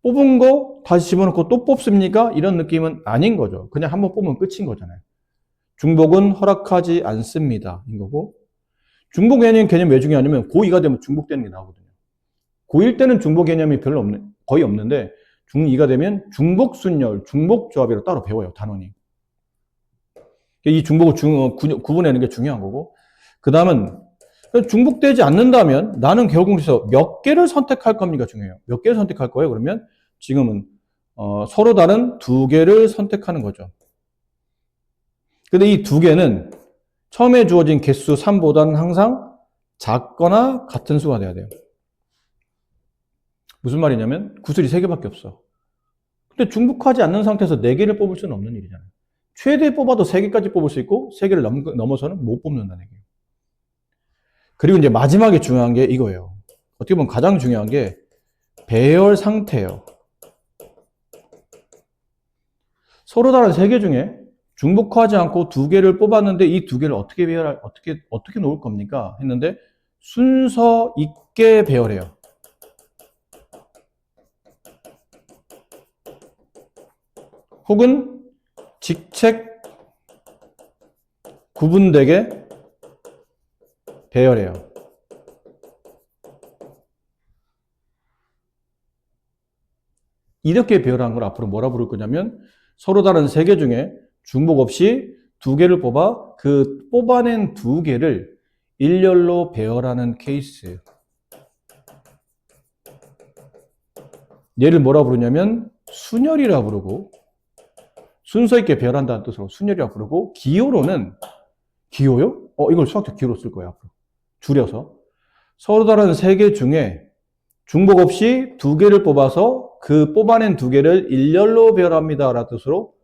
뽑은 거 다시 집어넣고 또 뽑습니까? 이런 느낌은 아닌 거죠. 그냥 한번 뽑으면 끝인 거잖아요. 중복은 허락하지 않습니다. 인 거고. 중복 개념 왜 중요하냐면 고2가 되면 중복되는 게 나오거든요. 고1 때는 중복 개념이 거의 없는데 중2가 되면 중복 순열, 중복 조합이라고 따로 배워요. 단원이. 이 중복을 구분하는 게 중요한 거고. 그 다음은 중복되지 않는다면 나는 결국에서 몇 개를 선택할 겁니까? 중요해요. 몇 개를 선택할 거예요? 그러면 지금은 서로 다른 두 개를 선택하는 거죠. 근데 이 두 개는 처음에 주어진 개수 3보다는 항상 작거나 같은 수가 돼야 돼요. 무슨 말이냐면 구슬이 3개밖에 없어. 근데 중복하지 않는 상태에서 4개를 뽑을 수는 없는 일이잖아요. 최대 뽑아도 3개까지 뽑을 수 있고 3개를 넘어서는 못 뽑는다는 얘기예요. 그리고 이제 마지막에 중요한 게 이거예요. 어떻게 보면 가장 중요한 게 배열 상태예요. 서로 다른 3개 중에 중복하지 않고 2개를 뽑았는데 이 2개를 어떻게 놓을 겁니까? 했는데 순서 있게 배열해요. 혹은 직책 구분되게 배열해요. 이렇게 배열한 걸 앞으로 뭐라 부를 거냐면 서로 다른 3개 중에 중복 없이 2개를 뽑아 그 뽑아낸 2개를 일렬로 배열하는 케이스. 얘를 뭐라 부르냐면 순열이라 부르고 순서 있게 배열한다는 뜻으로 순열이라 부르고 기호로는 기호요? 이걸 수학적 기호로 쓸 거예요. 앞으로. 줄여서 서로 다른 3개 중에 중복 없이 2개를 뽑아서 그 뽑아낸 2개를 일렬로 배열합니다. 라는 뜻으로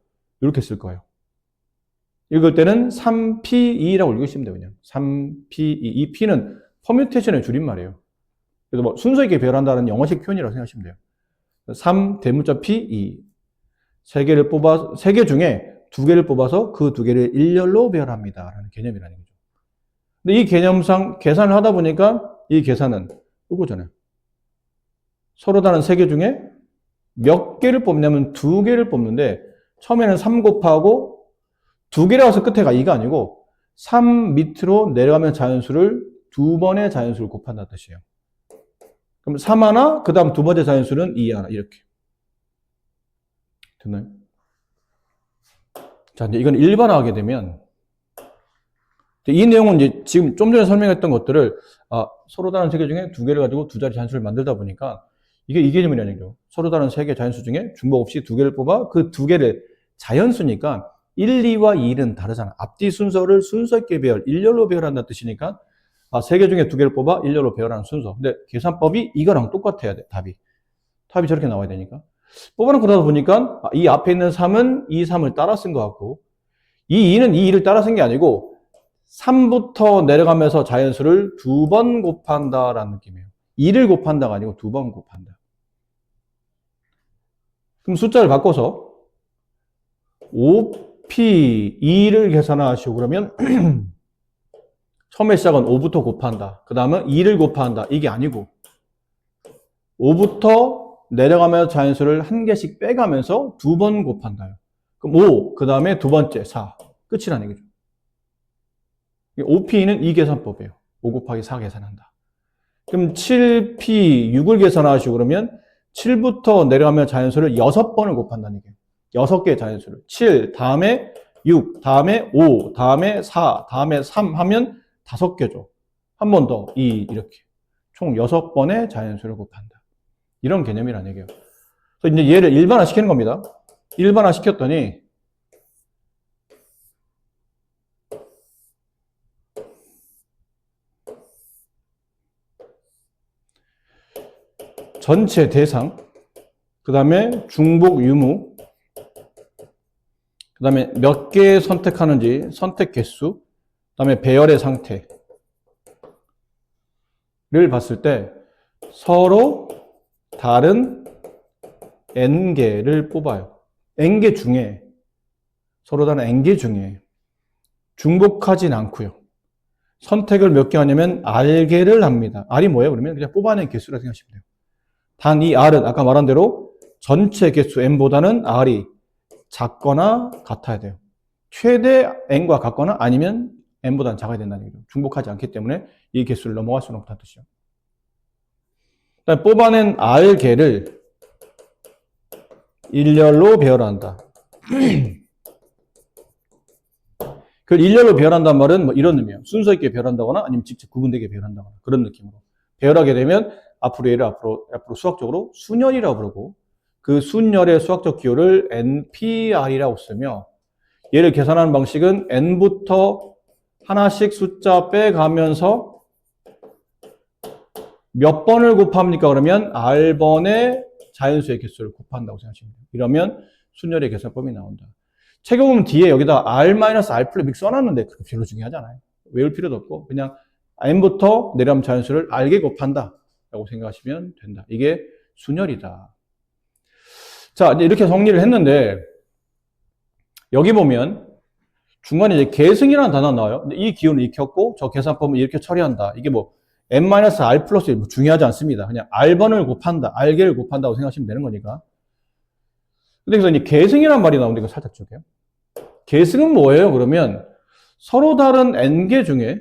이렇게 쓸 거예요. 읽을 때는 3P2라고 읽으시면 돼요. 그냥 3P2. 이 P는 퍼뮤테이션의 줄임말이에요. 그래서 뭐 순서 있게 배열한다는 영어식 표현이라고 생각하시면 돼요. 3 대문자 P2. 세 개 중에 두 개를 뽑아서 그 두 개를 일렬로 배열합니다. 라는 개념이라는 거죠. 근데 이 개념상 계산을 하다 보니까 이 계산은 이거잖아요. 서로 다른 세 개 중에 몇 개를 뽑냐면 두 개를 뽑는데 처음에는 3 곱하고 두 개라고 해서 끝에 가 2가 아니고 3 밑으로 내려가면 자연수를 두 번의 자연수를 곱한다는 뜻이에요. 그럼 3 하나, 그 다음 두 번째 자연수는 2 하나, 이렇게. 됐나요? 자, 이제 이건 일반화하게 되면, 이 내용은 이제 지금 좀 전에 설명했던 것들을, 서로 다른 세 개 중에 두 개를 가지고 두 자리 자연수를 만들다 보니까, 이게 이 개념이라는 얘기죠. 서로 다른 세 개 자연수 중에 중복 없이 두 개를 뽑아 그 두 개를 자연수니까 1, 2와 2는 다르잖아. 앞뒤 순서를 순서 있게 배열, 일렬로 배열한다는 뜻이니까, 세 개 중에 두 개를 뽑아 일렬로 배열하는 순서. 근데 계산법이 이거랑 똑같아야 돼, 답이. 답이 저렇게 나와야 되니까. 뽑아놓고 나서 보니까 이 앞에 있는 3은 이 3을 따라 쓴 것 같고 이 2는 이 2를 따라 쓴 게 아니고 3부터 내려가면서 자연수를 두 번 곱한다라는 느낌이에요. 2를 곱한다가 아니고 두 번 곱한다. 그럼 숫자를 바꿔서 5P2를 계산하시고 그러면 처음에 시작은 5부터 곱한다. 그 다음은 2를 곱한다. 이게 아니고 5부터 내려가면서 자연수를 한 개씩 빼가면서 두 번 곱한다. 그럼 5, 그 다음에 두 번째 4. 끝이라는 얘기죠. 5P는 이 계산법이에요. 5 곱하기 4 계산한다. 그럼 7P, 6을 계산하시고 그러면 7부터 내려가면 자연수를 6번을 곱한다는 얘기예요. 6개의 자연수를. 7, 다음에 6, 다음에 5, 다음에 4, 다음에 3 하면 5개죠. 한 번 더 2, 이렇게. 총 6번의 자연수를 곱한다. 이런 개념이라는 얘기예요. 그래서 이제 얘를 일반화 시키는 겁니다. 일반화 시켰더니 전체 대상, 그 다음에 중복 유무, 그 다음에 몇 개 선택하는지 선택 개수, 그 다음에 배열의 상태를 봤을 때 서로 다른 n개를 뽑아요. n개 중에 서로 다른 n개 중에 중복하진 않고요. 선택을 몇 개 하냐면 r개를 합니다. r이 뭐예요? 그러면 그냥 뽑아낸 개수라 생각하시면 돼요. 단 이 r은 아까 말한 대로 전체 개수 n보다는 r이 작거나 같아야 돼요. 최대 n과 같거나 아니면 n보다는 작아야 된다는 얘기죠. 중복하지 않기 때문에 이 개수를 넘어갈 수는 없다는 뜻이죠. 뽑아낸 r개를 일렬로 배열한다. 그걸 일렬로 배열한다는 말은 뭐 이런 의미예요. 순서 있게 배열한다거나 아니면 직접 구분되게 배열한다거나 그런 느낌으로. 배열하게 되면 앞으로 얘를 앞으로 수학적으로 순열이라고 부르고 그 순열의 수학적 기호를 NPR이라고 쓰며 얘를 계산하는 방식은 n부터 하나씩 숫자 빼가면서 몇 번을 곱합니까? 그러면 r번의 자연수의 개수를 곱한다고 생각하시면 돼요. 이러면 순열의 계산법이 나온다. 책에 보면 뒤에 여기다 r-r 플러스 써놨는데 그렇게 별로 중요하지 않아요. 외울 필요도 없고 그냥 n부터 내려가면 자연수를 r개 곱한다 라고 생각하시면 된다. 이게 순열이다. 자, 이제 이렇게 정리를 했는데 여기 보면 중간에 이제 계승이라는 단어가 나와요. 근데 이 기호는 익혔고 저 계산법은 이렇게 처리한다. 이게 뭐 n-r 플러스 뭐 중요하지 않습니다. 그냥 r번을 곱한다, r개를 곱한다고 생각하시면 되는 거니까. 근데 그래서 이제 계승이라는 말이 나오는데 이거 살짝 줄게요. 계승은 뭐예요? 그러면 서로 다른 n개 중에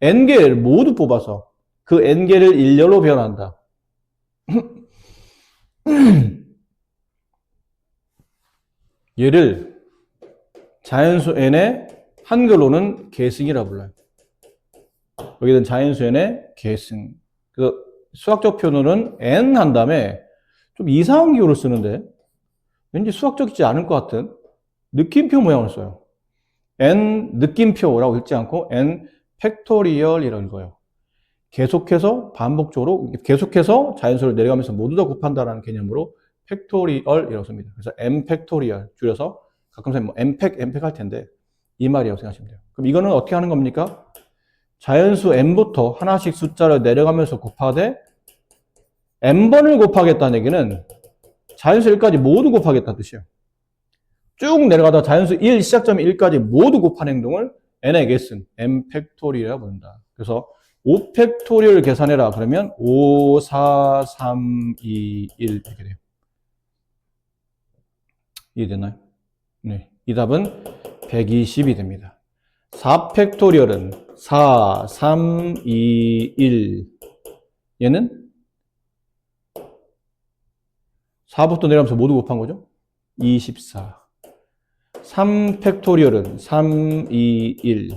n개를 모두 뽑아서 그 n개를 일렬로 배열한다. 얘를 자연수 n의 한글로는 계승이라고 불러요. 여기는 자연수 n의 계승. 그 수학적 표현으로는 n 한 다음에 좀 이상한 기호를 쓰는데 왠지 수학적이지 않을 것 같은 느낌표 모양을 써요. n 느낌표라고 읽지 않고 n 팩토리얼이라고 읽어요. 계속해서 반복적으로 계속해서 자연수를 내려가면서 모두 다 곱한다라는 개념으로 팩토리얼이라고 씁니다. 그래서 m 팩토리얼 줄여서 가끔씩 뭐 m팩 할 텐데 이 말이라고 생각하시면 돼요. 그럼 이거는 어떻게 하는 겁니까? 자연수 n부터 하나씩 숫자를 내려가면서 곱하되 n번을 곱하겠다는 얘기는 자연수 1까지 모두 곱하겠다는 뜻이에요. 쭉 내려가다 자연수 1, 시작점이 1까지 모두 곱한 행동을 n의 개수는 n 팩토리얼이라고 부른다. 그래서 5 팩토리얼 계산해라. 그러면 5, 4, 3, 2, 1 이렇게 돼요. 이해됐나요? 네. 이 답은 120이 됩니다. 4 팩토리얼은 4, 3, 2, 1. 얘는 4부터 내려가면서 모두 곱한 거죠? 24. 3 팩토리얼은 3, 2, 1.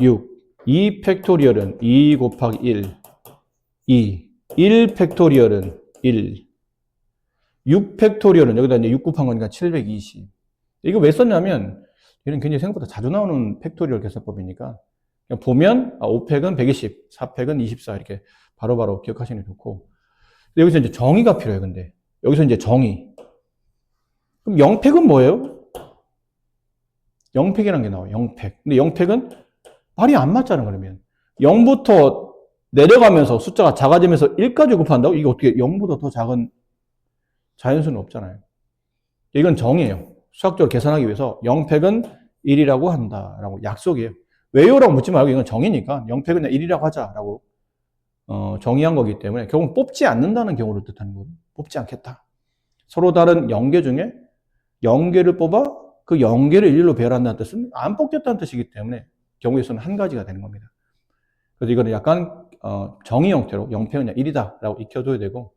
6. 2 팩토리얼은 2 곱하기 1. 2. 1 팩토리얼은 1. 6 팩토리얼은 여기다 이제 6 곱한 거니까 720. 이거 왜 썼냐면 얘는 굉장히 생각보다 자주 나오는 팩토리얼 계산법이니까 그냥 보면 5팩은 120, 4팩은 24 이렇게 바로바로 기억하시는 게 좋고. 근데 여기서 이제 정의가 필요해요. 근데 여기서 이제 정의. 그럼 0팩은 뭐예요? 0팩이라는 게 나와요. 0팩. 근데 0팩은 말이 안 맞잖아. 그러면 0부터 내려가면서 숫자가 작아지면서 1까지 곱한다고? 이게 어떻게 0보다 더 작은 자연수는 없잖아요. 이건 정의예요. 수학적으로 계산하기 위해서 0팩은 1이라고 한다라고 약속이에요. 왜요라고 묻지 말고 이건 정의니까 0팩은 1이라고 하자라고 정의한 거기 때문에 결국 뽑지 않는다는 경우를 뜻하는 거예요. 뽑지 않겠다. 서로 다른 영계 중에 0개를 뽑아 그 0개를 1로 배열한다는 뜻은 안 뽑겠다는 뜻이기 때문에 경우에서는 한 가지가 되는 겁니다. 그래서 이거는 약간 정의 형태로 0팩은 그냥 1이다 라고 익혀둬야 되고,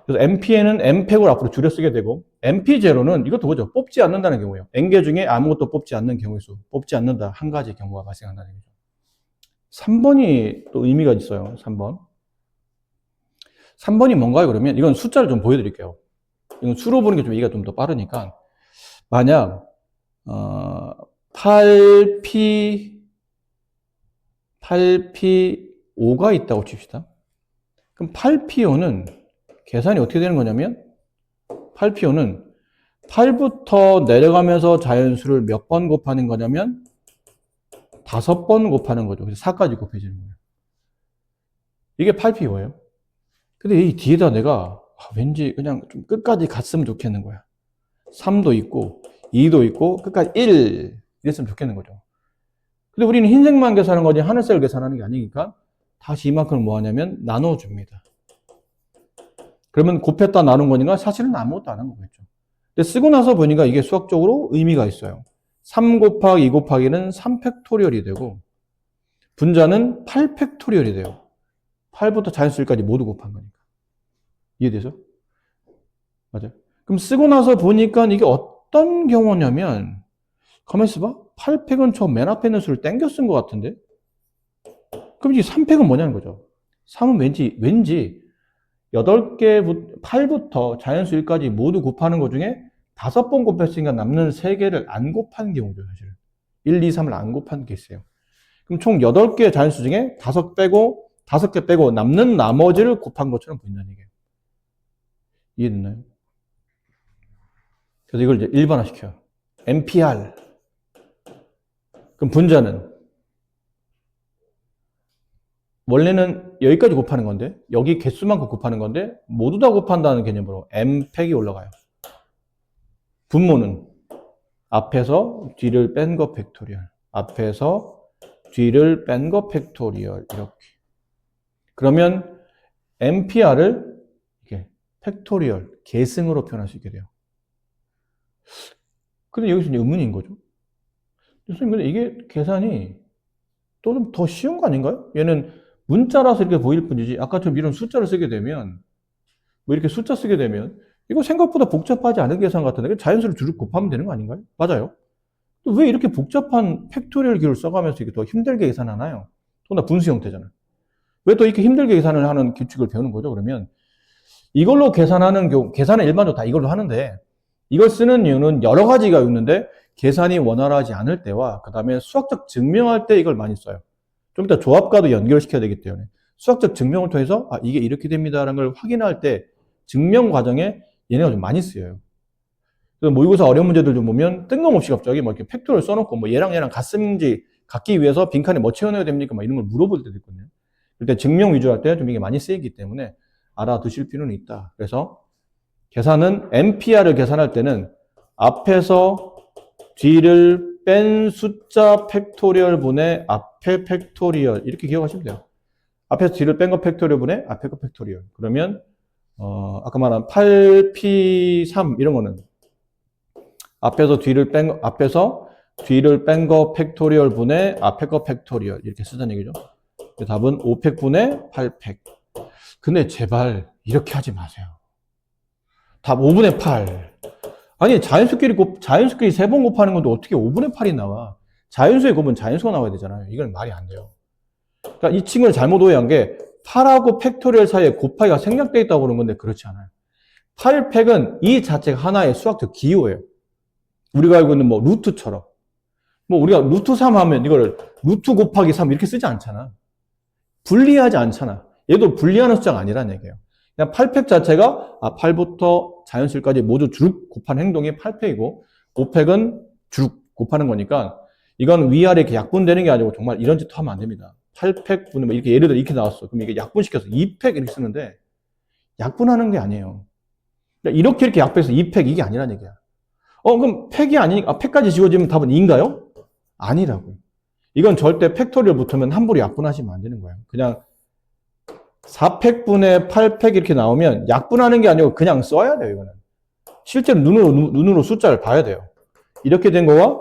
그래서 MPN은 M팩으로 앞으로 줄여 쓰게 되고, MP0는 이것도 뭐죠? 뽑지 않는다는 경우예요. N개 중에 아무것도 뽑지 않는 경우의 수. 뽑지 않는다. 한 가지 경우가 발생한다는 얘기죠. 3번이 또 의미가 있어요. 3번. 3번이 뭔가요? 그러면 이건 숫자를 좀 보여드릴게요. 이건 수로 보는 게 좀 이해가 좀 더 빠르니까. 만약 8P5가 있다고 칩시다. 그럼 8P5는 계산이 어떻게 되는 거냐면 8P5는 8부터 내려가면서 자연수를 몇 번 곱하는 거냐면 5번 곱하는 거죠. 그래서 4까지 곱해지는 거예요. 이게 8P5예요. 근데 이 뒤에다 내가 왠지 그냥 좀 끝까지 갔으면 좋겠는 거야. 3도 있고 2도 있고 끝까지 1 이랬으면 좋겠는 거죠. 근데 우리는 흰색만 계산하는 거지 하늘색을 계산하는 게 아니니까 다시 이만큼을 뭐 하냐면 나눠줍니다. 그러면 곱했다 나눈 거니까 사실은 아무것도 안 한 거겠죠. 근데 쓰고 나서 보니까 이게 수학적으로 의미가 있어요. 3 곱하기 2 곱하기는 3팩토리얼이 되고 분자는 8팩토리얼이 돼요. 8부터 자연수 1까지 모두 곱한 거니까. 이해되죠? 맞아요. 그럼 쓰고 나서 보니까 이게 어떤 경우냐면 가만히 있어봐. 8팩은 저 맨 앞에 있는 수를 땡겨 쓴 것 같은데? 그럼 이제 3팩은 뭐냐는 거죠. 3은 왠지 8개, 8부터 자연수 1까지 모두 곱하는 것 중에 5번 곱했으니까 남는 3개를 안 곱한 경우죠, 사실은. 1, 2, 3을 안 곱한 게 있어요. 그럼 총 8개의 자연수 중에 5개 빼고 남는 나머지를 곱한 것처럼 보인다는 얘기예요. 이해됐나요? 그래서 이걸 이제 일반화시켜요. NPR. 그럼 분자는 원래는 여기까지 곱하는 건데 여기 개수만큼 곱하는 건데 모두 다 곱한다는 개념으로 M팩이 올라가요. 분모는 앞에서 뒤를 뺀 거 팩토리얼, 앞에서 뒤를 뺀 거 팩토리얼 이렇게. 그러면 NPR을 이렇게 팩토리얼, 계승으로 표현할 수 있게 돼요. 근데 여기서 이제 의문인 거죠. 선생님, 근데 이게 계산이 또 좀 더 쉬운 거 아닌가요? 얘는 문자라서 이렇게 보일 뿐이지 아까처럼 이런 숫자를 쓰게 되면 뭐 이렇게 숫자 쓰게 되면 이거 생각보다 복잡하지 않은 계산 같은데 자연수를 줄을 곱하면 되는 거 아닌가요? 맞아요. 왜 이렇게 복잡한 팩토리얼 기호를 써가면서 이게 더 힘들게 계산하나요? 더구나 분수 형태잖아요. 왜 또 이렇게 힘들게 계산을 하는 규칙을 배우는 거죠? 그러면 이걸로 계산하는 경우, 계산은 일반적으로 다 이걸로 하는데 이걸 쓰는 이유는 여러 가지가 있는데 계산이 원활하지 않을 때와 그 다음에 수학적 증명할 때 이걸 많이 써요. 좀 이따 조합과도 연결시켜야 되기 때문에 수학적 증명을 통해서 이게 이렇게 됩니다라는 걸 확인할 때 증명 과정에 얘네가 좀 많이 쓰여요. 그래서 모의고사 어려운 문제들 좀 보면 뜬금없이 갑자기 막 이렇게 팩토리얼 써놓고 뭐 얘랑 같은지 갖기 위해서 빈칸에 뭐 채워넣어야 됩니까? 막 이런 걸 물어볼 때도 있거든요. 그때 증명 위주 할 때 좀 이게 많이 쓰이기 때문에 알아두실 필요는 있다. 그래서 계산은 NPR을 계산할 때는 앞에서 뒤를 뺀 숫자 팩토리얼 분의 앞에 팩토리얼 이렇게 기억하시면 돼요. 앞에서 뒤를 뺀 거 팩토리얼 분의 앞에 거 팩토리얼. 그러면 아까 말한 8P3 이런 거는 앞에서 뒤를 뺀 거 팩토리얼 분의 앞에 거 팩토리얼 이렇게 쓰자는 얘기죠. 답은 5팩 분의 8팩. 근데 제발 이렇게 하지 마세요. 답 5분의 8. 아니 자연수끼리 3번 곱하는 건데 어떻게 5분의 8이 나와? 자연수에 곱은 자연수가 나와야 되잖아요. 이건 말이 안 돼요. 그러니까 이 친구를 잘못 오해한 게 8하고 팩토리얼 사이에 곱하기가 생략되어 있다고 그러는 건데 그렇지 않아요. 8팩은 이 자체가 하나의 수학적 기호예요. 우리가 알고 있는 뭐 루트처럼. 뭐 우리가 루트 3 하면 이거를 루트 곱하기 3 이렇게 쓰지 않잖아. 분리하지 않잖아. 얘도 분리하는 숫자가 아니란 얘기예요. 그냥 8팩 자체가 8부터 자연수까지 모두 주룩 곱하는 행동이 8팩이고 5팩은 주룩 곱하는 거니까 이건 위아래 이렇게 약분되는 게 아니고 정말 이런 짓 하면 안 됩니다. 8팩 분은 이렇게 예를 들어 이렇게 나왔어. 그럼 이게 약분시켜서 2팩 이렇게 쓰는데 약분하는 게 아니에요. 그러니까 이렇게 약분해서 2팩 이게 아니란 얘기야. 그럼 팩이 아니니까 팩까지 지워지면 답은 2인가요? 아니라고요. 이건 절대 팩토리얼 붙으면 함부로 약분하시면 안 되는 거예요. 그냥 4팩분의 8팩 이렇게 나오면 약분하는 게 아니고 그냥 써야 돼요, 이거는. 실제로 눈으로 숫자를 봐야 돼요. 이렇게 된 거와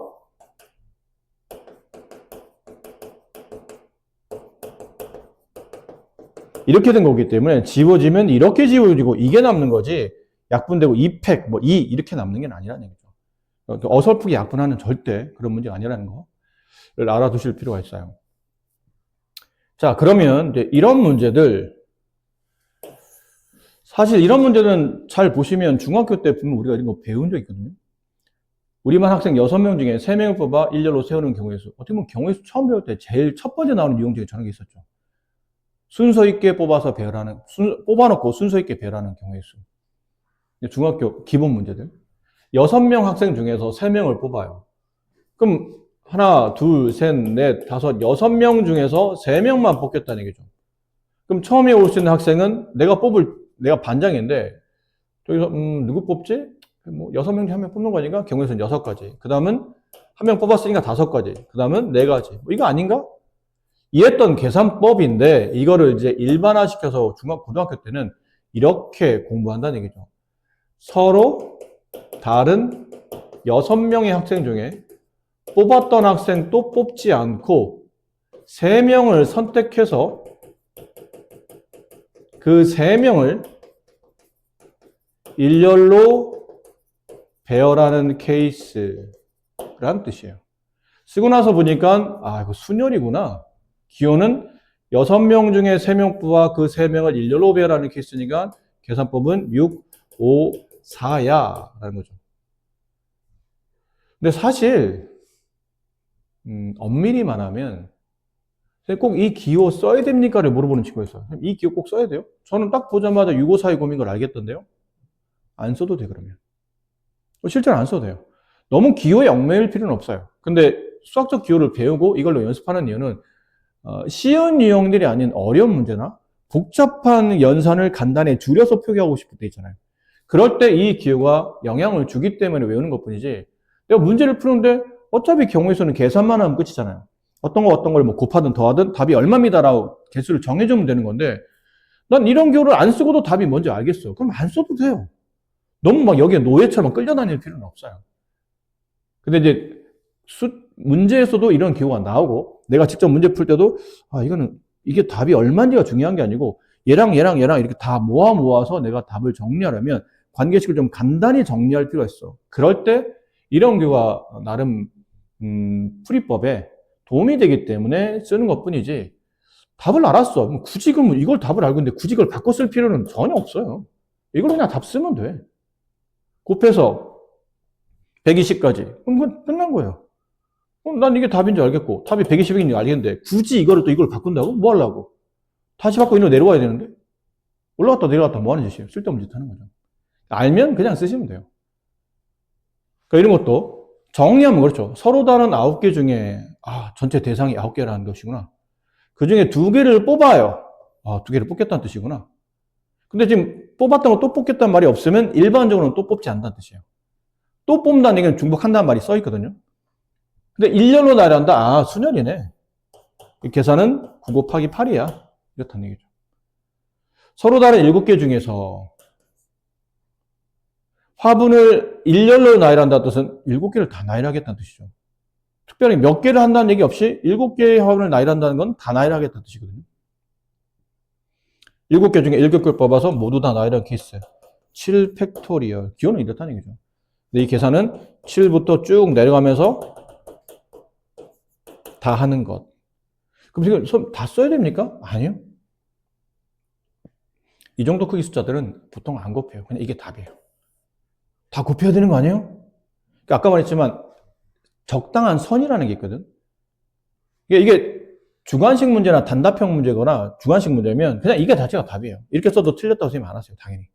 이렇게 된 거기 때문에 지워지면 이렇게 지워지고 이게 남는 거지 약분되고 2팩, 뭐 2 이렇게 남는 게 아니라는 얘기죠. 어설프게 약분하는 절대 그런 문제가 아니라는 거를 알아두실 필요가 있어요. 자, 그러면 이제 이런 문제들 사실 이런 문제는 잘 보시면 중학교 때 보면 우리가 이런 거 배운 적 있거든요. 우리만 학생 6명 중에 3명을 뽑아 일렬로 세우는 경우의 수. 어떻게 보면 경우의 수 처음 배울 때 제일 첫 번째 나오는 유형 중에 저런 게 있었죠. 순서 있게 뽑아서 배열하는, 뽑아놓고 순서 있게 배열하는 경우의 수. 중학교 기본 문제들. 6명 학생 중에서 3명을 뽑아요. 그럼 하나, 둘, 셋, 넷, 다섯, 6명 중에서 3명만 뽑겠다는 얘기죠. 그럼 처음에 올 수 있는 학생은 내가 반장인데 저기서 누구 뽑지? 뭐 6명 중에 한 명 뽑는 거니까 경우의 수는 6가지. 그 다음은 한 명 뽑았으니까 5가지. 그 다음은 4가지. 뭐 이거 아닌가? 이랬던 계산법인데 이거를 이제 일반화시켜서 고등학교 때는 이렇게 공부한다는 얘기죠. 서로 다른 6명의 학생 중에 뽑았던 학생 또 뽑지 않고 3명을 선택해서 그 3명을 일렬로 배열하는 케이스라는 뜻이에요. 쓰고 나서 보니까 이거 순열이구나. 기호는 6명 중에 3명 뽑아 그 3명을 일렬로 배열하는 케이스니까 계산법은 6, 5, 4야 라는 거죠. 근데 사실 엄밀히 말하면 꼭 이 기호 써야 됩니까를 물어보는 친구가 있어요. 이 기호 꼭 써야 돼요? 저는 딱 보자마자 6, 5, 4의 곰인 걸 알겠던데요. 안 써도 돼 그러면. 실제로 안 써도 돼요. 너무 기호에 얽매일 필요는 없어요. 근데 수학적 기호를 배우고 이걸로 연습하는 이유는 쉬운 유형들이 아닌 어려운 문제나 복잡한 연산을 간단히 줄여서 표기하고 싶을 때 있잖아요. 그럴 때 이 기호가 영향을 주기 때문에 외우는 것뿐이지 내가 문제를 푸는데 어차피 경우의 수는 계산만 하면 끝이잖아요. 어떤 걸 뭐 곱하든 더하든 답이 얼마입니다라고 개수를 정해주면 되는 건데 난 이런 기호를 안 쓰고도 답이 뭔지 알겠어. 그럼 안 써도 돼요. 너무 막 여기에 노예처럼 끌려다닐 필요는 없어요. 근데 이제 문제에서도 이런 기호가 나오고 내가 직접 문제 풀 때도 이게 답이 얼마인지가 중요한 게 아니고 얘랑 이렇게 다 모아서 내가 답을 정리하려면 관계식을 좀 간단히 정리할 필요가 있어. 그럴 때 이런 기호가 나름 풀이법에 도움이 되기 때문에 쓰는 것뿐이지 답을 알았어. 굳이 그럼 이걸 답을 알고 있는데 굳이 이걸 바꿔 쓸 필요는 전혀 없어요. 이걸 그냥 답 쓰면 돼. 곱해서 120까지. 그럼 끝난 거예요. 그럼 난 이게 답인지 알겠고 답이 120인지 알겠는데 굳이 이걸 바꾼다고? 뭐 하려고? 다시 바꿔 이리로 내려와야 되는데? 올라갔다 내려갔다 뭐 하는 짓이에요? 쓸데없는 짓 하는 거죠. 알면 그냥 쓰시면 돼요. 그러니까 이런 것도 정리하면 그렇죠. 서로 다른 9개 중에 전체 대상이 9개라는 것이구나. 그 중에 2개를 뽑아요. 2개를 뽑겠다는 뜻이구나. 근데 지금 뽑았던 거 또 뽑겠다는 말이 없으면 일반적으로는 또 뽑지 않는다는 뜻이에요. 또 뽑는다는 얘기는 중복한다는 말이 써 있거든요. 근데 일렬로 나열한다? 수열이네. 계산은 9 곱하기 8이야. 이렇다는 얘기죠. 서로 다른 7개 중에서 화분을 일렬로 나열한다는 뜻은 7개를 다 나열하겠다는 뜻이죠. 특별히 몇 개를 한다는 얘기 없이 7개의 화분을 나열한다는 건 다 나열하겠다는 뜻이거든요. 7개 중에 7개를 뽑아서 모두 다 나열한 케이스. 7 팩토리얼. 기호는 이렇다는 얘기죠. 근데 이 계산은 7부터 쭉 내려가면서 다 하는 것. 그럼 지금 다 써야 됩니까? 아니요. 이 정도 크기 숫자들은 보통 안 곱해요. 그냥 이게 답이에요. 다 곱해야 되는 거 아니에요? 그러니까 아까 말했지만 적당한 선이라는 게 있거든. 이게 주관식 문제나 단답형 문제거나 주관식 문제면 그냥 이게 자체가 답이에요. 이렇게 써도 틀렸다고 선생님이 안 하세요. 당연히.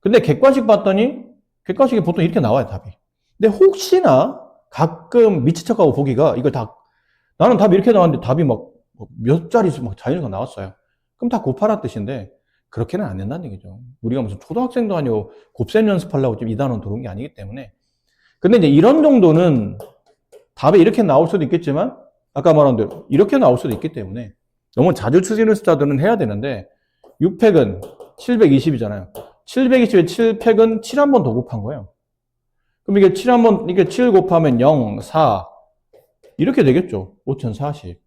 근데 객관식 봤더니 객관식이 보통 이렇게 나와요. 답이. 근데 혹시나 가끔 미친 척하고 보기가 이걸 다 나는 답이 이렇게 나왔는데 답이 막 몇 자리 막 자연수가 나왔어요. 그럼 다 곱하라는 뜻인데 그렇게는 안 된다는 얘기죠. 우리가 무슨 초등학생도 아니고 곱셈 연습하려고 지금 이 단원 들어온 게 아니기 때문에. 근데 이제 이런 정도는 답이 이렇게 나올 수도 있겠지만 아까 말한 대로 이렇게 나올 수도 있기 때문에 너무 자주 쓰이는 숫자들은 해야 되는데 6팩은 720이잖아요. 720에 7팩은 7 한 번 더 곱한 거예요. 그럼 이게 7 한 번, 이게 7 곱하면 0, 4 이렇게 되겠죠. 5040.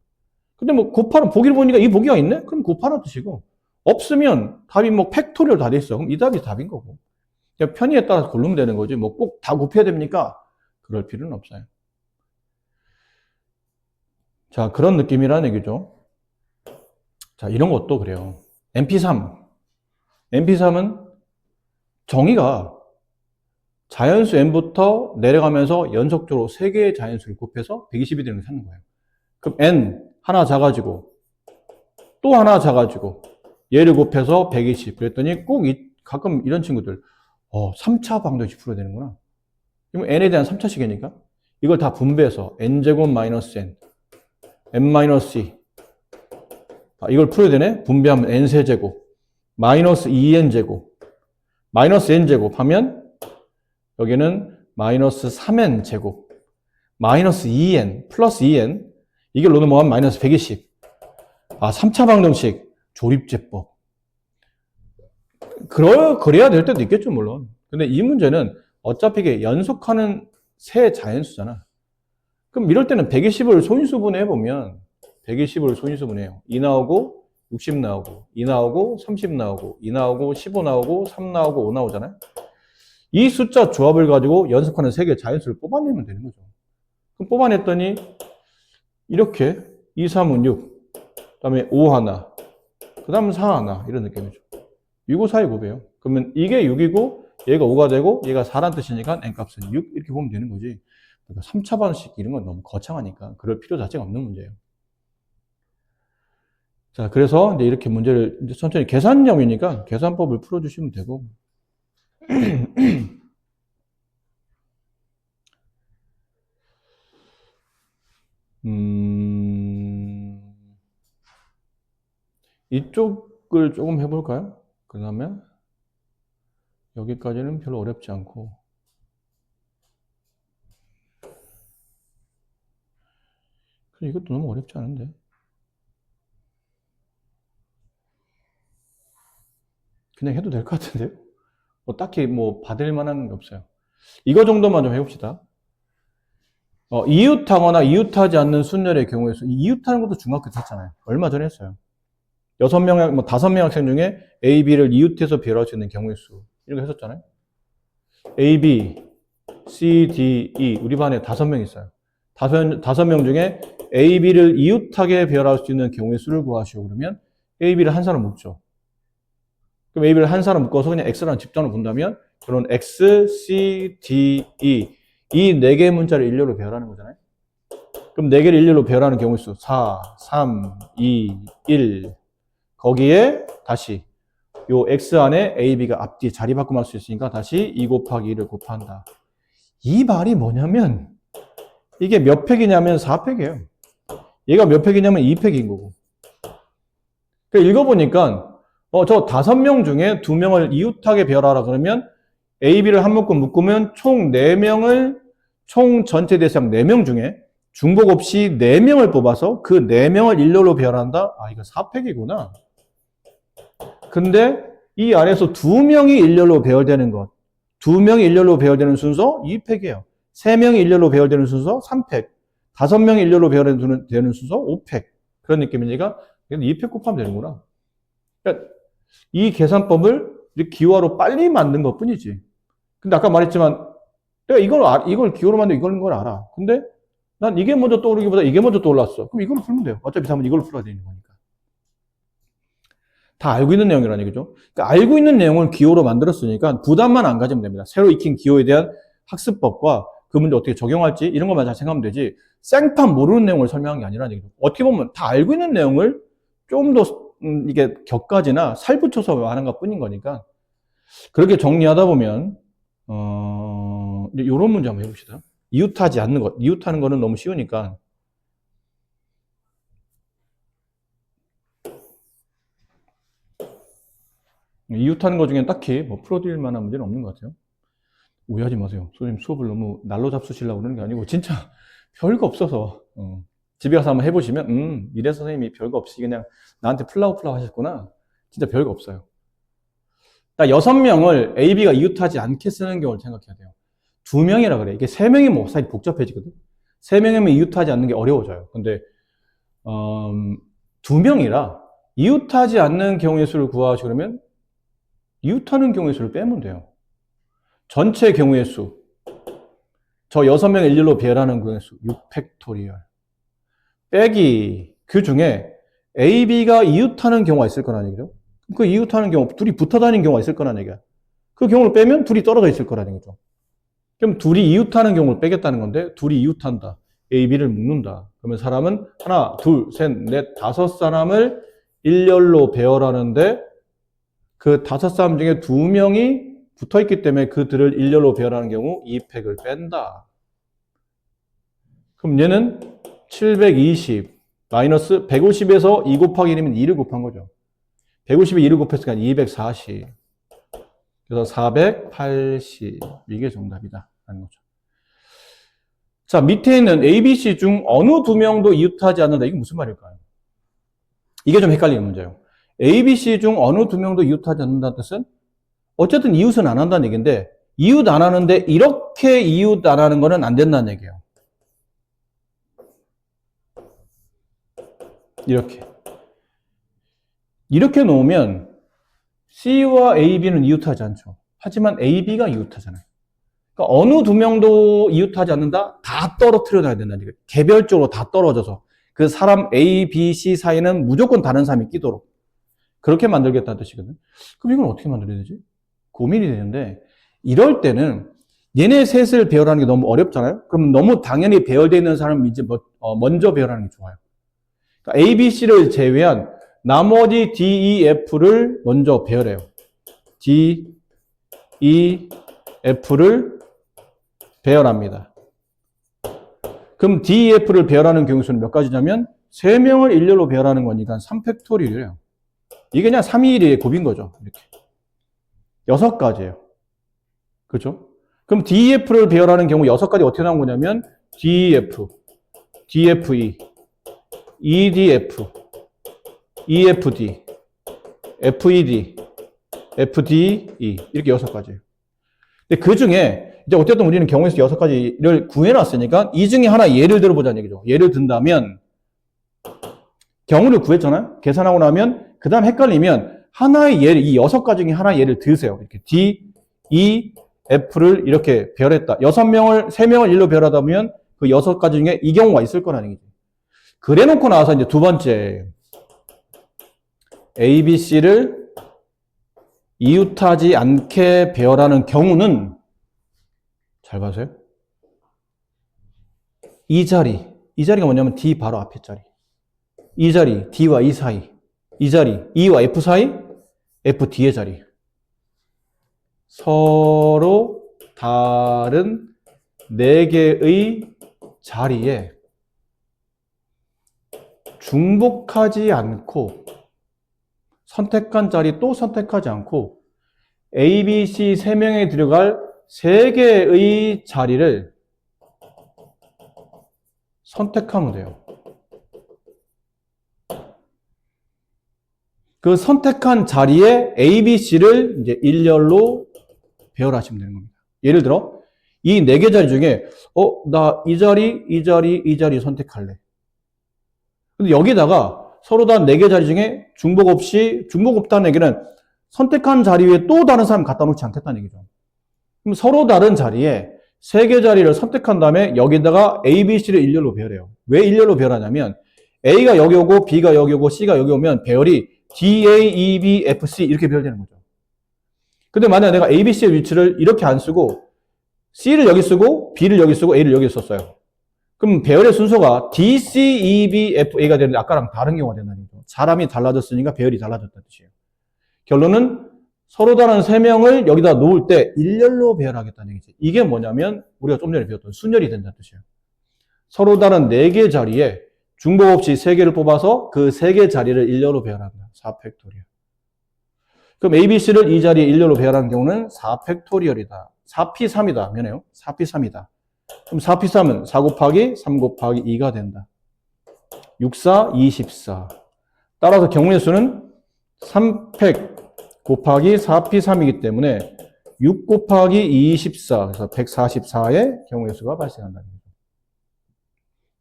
근데 뭐 곱하는 보기를 보니까 이 보기가 있네? 그럼 곱하라는 뜻이고 없으면 답이 뭐 팩토리얼 다 돼 있어. 그럼 이 답이 답인 거고. 그냥 편의에 따라서 고르면 되는 거지. 뭐 꼭 다 곱해야 됩니까? 그럴 필요는 없어요. 자, 그런 느낌이라는 얘기죠. 자, 이런 것도 그래요. MP3. MP3은 정의가 자연수 n부터 내려가면서 연속적으로 3개의 자연수를 곱해서 120이 되는 걸 찾는 거예요. 그럼 n 하나 작아지고 또 하나 작아지고 얘를 곱해서 120. 그랬더니 꼭 가끔 이런 친구들 3차 방정식 풀어야 되는구나. 그럼 n에 대한 3차식이니까 이걸 다 분배해서 n제곱 마이너스 n n-2 이걸 풀어야 되네. 분배하면 n세제곱 마이너스 2n제곱 마이너스 n제곱 하면 여기는 마이너스 3n제곱 마이너스 2n 플러스 2n 이걸 넣으면 마이너스 120. 3차 방정식 조립제법. 그래야 될 때도 있겠죠, 물론. 근데 이 문제는 어차피 이게 연속하는 세 자연수잖아. 그럼 이럴 때는 120을 소인수분해 해보면 120을 소인수분해요. 2 나오고 60 나오고 2 나오고 30 나오고 2 나오고 15 나오고 3 나오고 5 나오잖아요. 이 숫자 조합을 가지고 연속하는 세 개의 자연수를 뽑아내면 되는 거죠. 그럼 뽑아냈더니 이렇게 2, 3은 6, 그 다음에 5 하나, 그 다음은 4 하나 이런 느낌이죠. 6, 5, 4의 곱이에요. 그러면 이게 6이고 얘가 5가 되고 얘가 4란 뜻이니까 n값은 6 이렇게 보면 되는 거지. 그러니까 3차 방식 이런 건 너무 거창하니까 그럴 필요 자체가 없는 문제예요. 자, 그래서 이제 이렇게 문제를 이제 천천히 계산형이니까 계산법을 풀어주시면 되고. 이쪽을 조금 해볼까요? 그 다음에 여기까지는 별로 어렵지 않고. 이것도 너무 어렵지 않은데. 그냥 해도 될 것 같은데요? 딱히 받을 만한 게 없어요. 이거 정도만 좀 해봅시다. 이웃하거나 이웃하지 않는 순열의 경우에서 이웃하는 것도 중학교 때 했잖아요. 얼마 전에 했어요. 6명, 5명 학생 중에 A, B를 이웃해서 배열할 수 있는 경우의 수. 이런 거 했었잖아요. A, B, C, D, E. 우리 반에 5명 있어요. 5명 중에 A, B를 이웃하게 배열할 수 있는 경우의 수를 구하시오. 그러면 A, B를 한 사람 묶죠. 그럼 A, B를 한 사람 묶어서 그냥 X라는 집단을 본다면 그런 X, C, D, E. 이 4개의 문자를 일렬로 배열하는 거잖아요. 그럼 4개를 일렬로 배열하는 경우의 수 4, 3, 2, 1. 거기에 다시 요 X 안에 A, B가 앞뒤 자리 바꿈할 수 있으니까 다시 2 곱하기 1을 곱한다. 이 말이 뭐냐면 이게 몇 팩이냐면 4팩이에요. 얘가 몇 팩이냐면 2팩인 거고. 그러니까 읽어보니까 저 5명 중에 2명을 이웃하게 배열하라 그러면 A, B를 한 묶음 묶으면 총 4명을 총 전체 대상 4명 중에 중복 없이 4명을 뽑아서 그 4명을 일렬로 배열한다? 아, 이거 4팩이구나. 근데 이 안에서 2명이 일렬로 배열되는 것, 2명이 일렬로 배열되는 순서 2팩이에요. 3명이 일렬로 배열되는 순서 3팩, 5명이 일렬로 배열되는 순서 5팩. 그런 느낌이니까 2팩 곱하면 되는구나. 그러니까 이 계산법을 기호화로 빨리 만든 것 뿐이지. 근데 아까 말했지만 내가 이걸 기호로 만든 이걸 걸 알아. 근데 난 이게 먼저 떠오르기보다 이게 먼저 떠올랐어. 그럼 이걸로 풀면 돼요. 어차피 답은 이걸로 풀어야 되는 거니까. 다 알고 있는 내용이라는 얘기죠. 그러니까 알고 있는 내용을 기호로 만들었으니까 부담만 안 가지면 됩니다. 새로 익힌 기호에 대한 학습법과 그 문제 어떻게 적용할지 이런 것만 잘 생각하면 되지 생판 모르는 내용을 설명한 게 아니라는 얘기죠. 어떻게 보면 다 알고 있는 내용을 좀 더 이게 격가지나 살붙여서 말하는 것 뿐인 거니까 그렇게 정리하다 보면 이런 문제 한번 해봅시다. 이웃하지 않는 것. 이웃하는 거는 너무 쉬우니까 이웃하는 것 중에 딱히 뭐 풀어드릴 만한 문제는 없는 것 같아요. 오해하지 마세요. 선생님 수업을 너무 날로 잡수시려고 그러는 게 아니고 진짜 별거 없어서 집에 가서 한번 해보시면 미래 선생님이 별거 없이 그냥 나한테 플라우 하셨구나. 진짜 별거 없어요. 딱 6명을 A, B가 이웃하지 않게 쓰는 경우를 생각해야 돼요. 2명이라 그래. 이게 3명이면 뭐 사실 복잡해지거든. 3명이면 이웃하지 않는 게 어려워져요. 근데 2명이라 이웃하지 않는 경우의 수를 구하시 그러면 이웃하는 경우의 수를 빼면 돼요. 전체 경우의 수. 저 6명을 일렬로 배열하는 경우의 수. 6팩토리얼. 빼기. 그 중에 A, B가 이웃하는 경우가 있을 거라는 얘기죠. 그 이웃하는 경우, 둘이 붙어 다니는 경우가 있을 거라는 얘기야. 그 경우를 빼면 둘이 떨어져 있을 거라는 얘기죠. 그럼 둘이 이웃하는 경우를 빼겠다는 건데, 둘이 이웃한다. A, B를 묶는다. 그러면 사람은 하나, 둘, 셋, 넷, 5사람을 일렬로 배열하는데, 그 5사람 중에 2명이 붙어 있기 때문에 그들을 일렬로 배열하는 경우 2팩을 뺀다. 그럼 얘는 720 마이너스 150에서 2 곱하기 1이면 2를 곱한 거죠. 150에 2를 곱했으니까 240. 그래서 480. 이게 정답이다. 라는 거죠. 자, 밑에 있는 A, B, C 중 어느 2명도 이웃하지 않는다. 이게 무슨 말일까요? 이게 좀 헷갈리는 문제예요. A, B, C 중 어느 2명도 이웃하지 않는다는 뜻은 어쨌든 이웃은 안 한다는 얘기인데 이웃 안 하는데 이렇게 이웃 안 하는 거는 안 된다는 얘기예요. 이렇게 놓으면 C와 A, B는 이웃하지 않죠. 하지만 A, B가 이웃하잖아요. 그러니까 어느 2명도 이웃하지 않는다? 다 떨어뜨려 놔야 된다는 얘기예요. 개별적으로 다 떨어져서 그 사람 A, B, C 사이는 무조건 다른 사람이 끼도록 그렇게 만들겠다는 뜻이거든. 그럼 이건 어떻게 만들어야 되지? 고민이 되는데 이럴 때는 얘네 셋을 배열하는 게 너무 어렵잖아요. 그럼 너무 당연히 배열되어 있는 사람을 이제 먼저 배열하는 게 좋아요. 그러니까 A, B, C를 제외한 나머지 D, E, F를 먼저 배열해요. D, E, F를 배열합니다. 그럼 D, E, F를 배열하는 경우 수는 몇 가지냐면 3명을 일렬로 배열하는 거니까 3팩토리얼이에요. 이게 그냥 321의 곱인 거죠. 이렇게 6가지예요. 그렇죠? 그럼 DEF를 배열하는 경우 6가지 어떻게 나온 거냐면 DEF, DFE, EDF, EFD, FED, FDE 이렇게 6가지예요. 근데 그 중에 이제 어쨌든 우리는 경우에서 6가지를 구해놨으니까 이 중에 하나 예를 들어보자는 얘기죠. 예를 든다면 경우를 구했잖아요. 계산하고 나면 그 다음 헷갈리면 하나의 예를 이 6가지 중에 하나의 예를 드세요. 이렇게 D, E, F를 이렇게 배열했다. 3명을 일로 배열하다 보면 그 6가지 중에 이 경우가 있을 거라는 얘기죠. 그래 놓고 나서 이제 두 번째 A, B, C를 이웃하지 않게 배열하는 경우는 잘 봐세요. 이 자리가 뭐냐면 D 바로 앞에 자리. 이 자리, D와 E 사이. 이 자리, E와 F 사이, F, D의 자리. 서로 다른 4개의 자리에 중복하지 않고 선택한 자리 또 선택하지 않고 A, B, C 3명에 들어갈 3개의 자리를 선택하면 돼요. 그 선택한 자리에 A, B, C를 이제 일렬로 배열하시면 되는 겁니다. 예를 들어 이 4개 자리 중에 나 이 자리, 이 자리, 이 자리 선택할래. 근데 여기다가 서로 다 4개 자리 중에 중복 없다는 얘기는 선택한 자리 위에 또 다른 사람 갖다 놓지 않겠다는 얘기죠. 그럼 서로 다른 자리에 3개 자리를 선택한 다음에 여기다가 A, B, C를 일렬로 배열해요. 왜 일렬로 배열하냐면 A가 여기 오고 B가 여기 오고 C가 여기 오면 배열이 D, A, E, B, F, C 이렇게 배열되는 거죠. 근데 만약 내가 A, B, C의 위치를 이렇게 안 쓰고 C를 여기 쓰고 B를 여기 쓰고 A를 여기 썼어요. 그럼 배열의 순서가 D, C, E, B, F, A가 되는데 아까랑 다른 경우가 된다는 거죠. 사람이 달라졌으니까 배열이 달라졌다는 뜻이에요. 결론은 서로 다른 3명을 여기다 놓을 때 일렬로 배열하겠다는 얘기지. 이게 뭐냐면 우리가 좀 전에 배웠던 순열이 된다는 뜻이에요. 서로 다른 4개 자리에 중복 없이 3개를 뽑아서 그 3개 자리를 일렬로 배열한다. 4팩토리얼. 그럼 ABC를 이 자리에 일렬로 배열하는 경우는 4팩토리얼이다. 4P3이다. 미안해요. 4P3이다. 그럼 4P3은 4 곱하기 3 곱하기 2가 된다. 6, 4, 24. 따라서 경우의 수는 3팩 곱하기 4P3이기 때문에 6 곱하기 24. 그래서 144의 경우의 수가 발생한다는 거죠.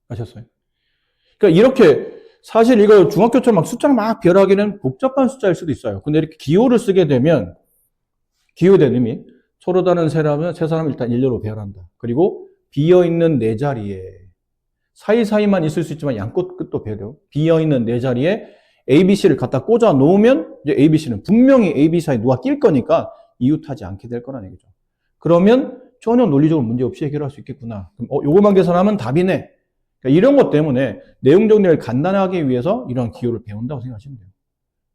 아셨어요? 그러니까 이렇게 사실 이거 중학교처럼 막 숫자를 막 배열하기는 복잡한 숫자일 수도 있어요. 근데 이렇게 기호를 쓰게 되면 기호된 의미 서로 다른 세 사람을 일단 일렬로 배열한다. 그리고 비어있는 4자리에 사이사이만 있을 수 있지만 양끝도 배려요. 비어있는 4자리에 ABC를 갖다 꽂아 놓으면 이제 ABC는 분명히 AB 사이에 누가 낄 거니까 이웃하지 않게 될 거라는 얘기죠. 그러면 전혀 논리적으로 문제 없이 해결할 수 있겠구나. 그럼 요것만 계산하면 답이네. 그러니까 이런 것 때문에 내용 정리를 간단하게 하기 위해서 이런 기호를 배운다고 생각하시면 돼요.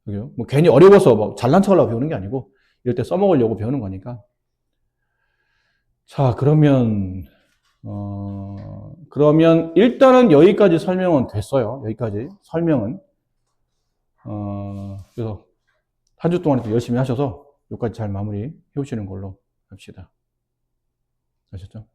그죠? 뭐 괜히 어려워서 뭐 잘난 척하려고 배우는 게 아니고 이럴 때 써먹으려고 배우는 거니까. 자, 그러면 일단은 여기까지 설명은 됐어요. 여기까지 설명은. 그래서 한 주 동안 또 열심히 하셔서 여기까지 잘 마무리 해오시는 걸로 합시다. 아셨죠?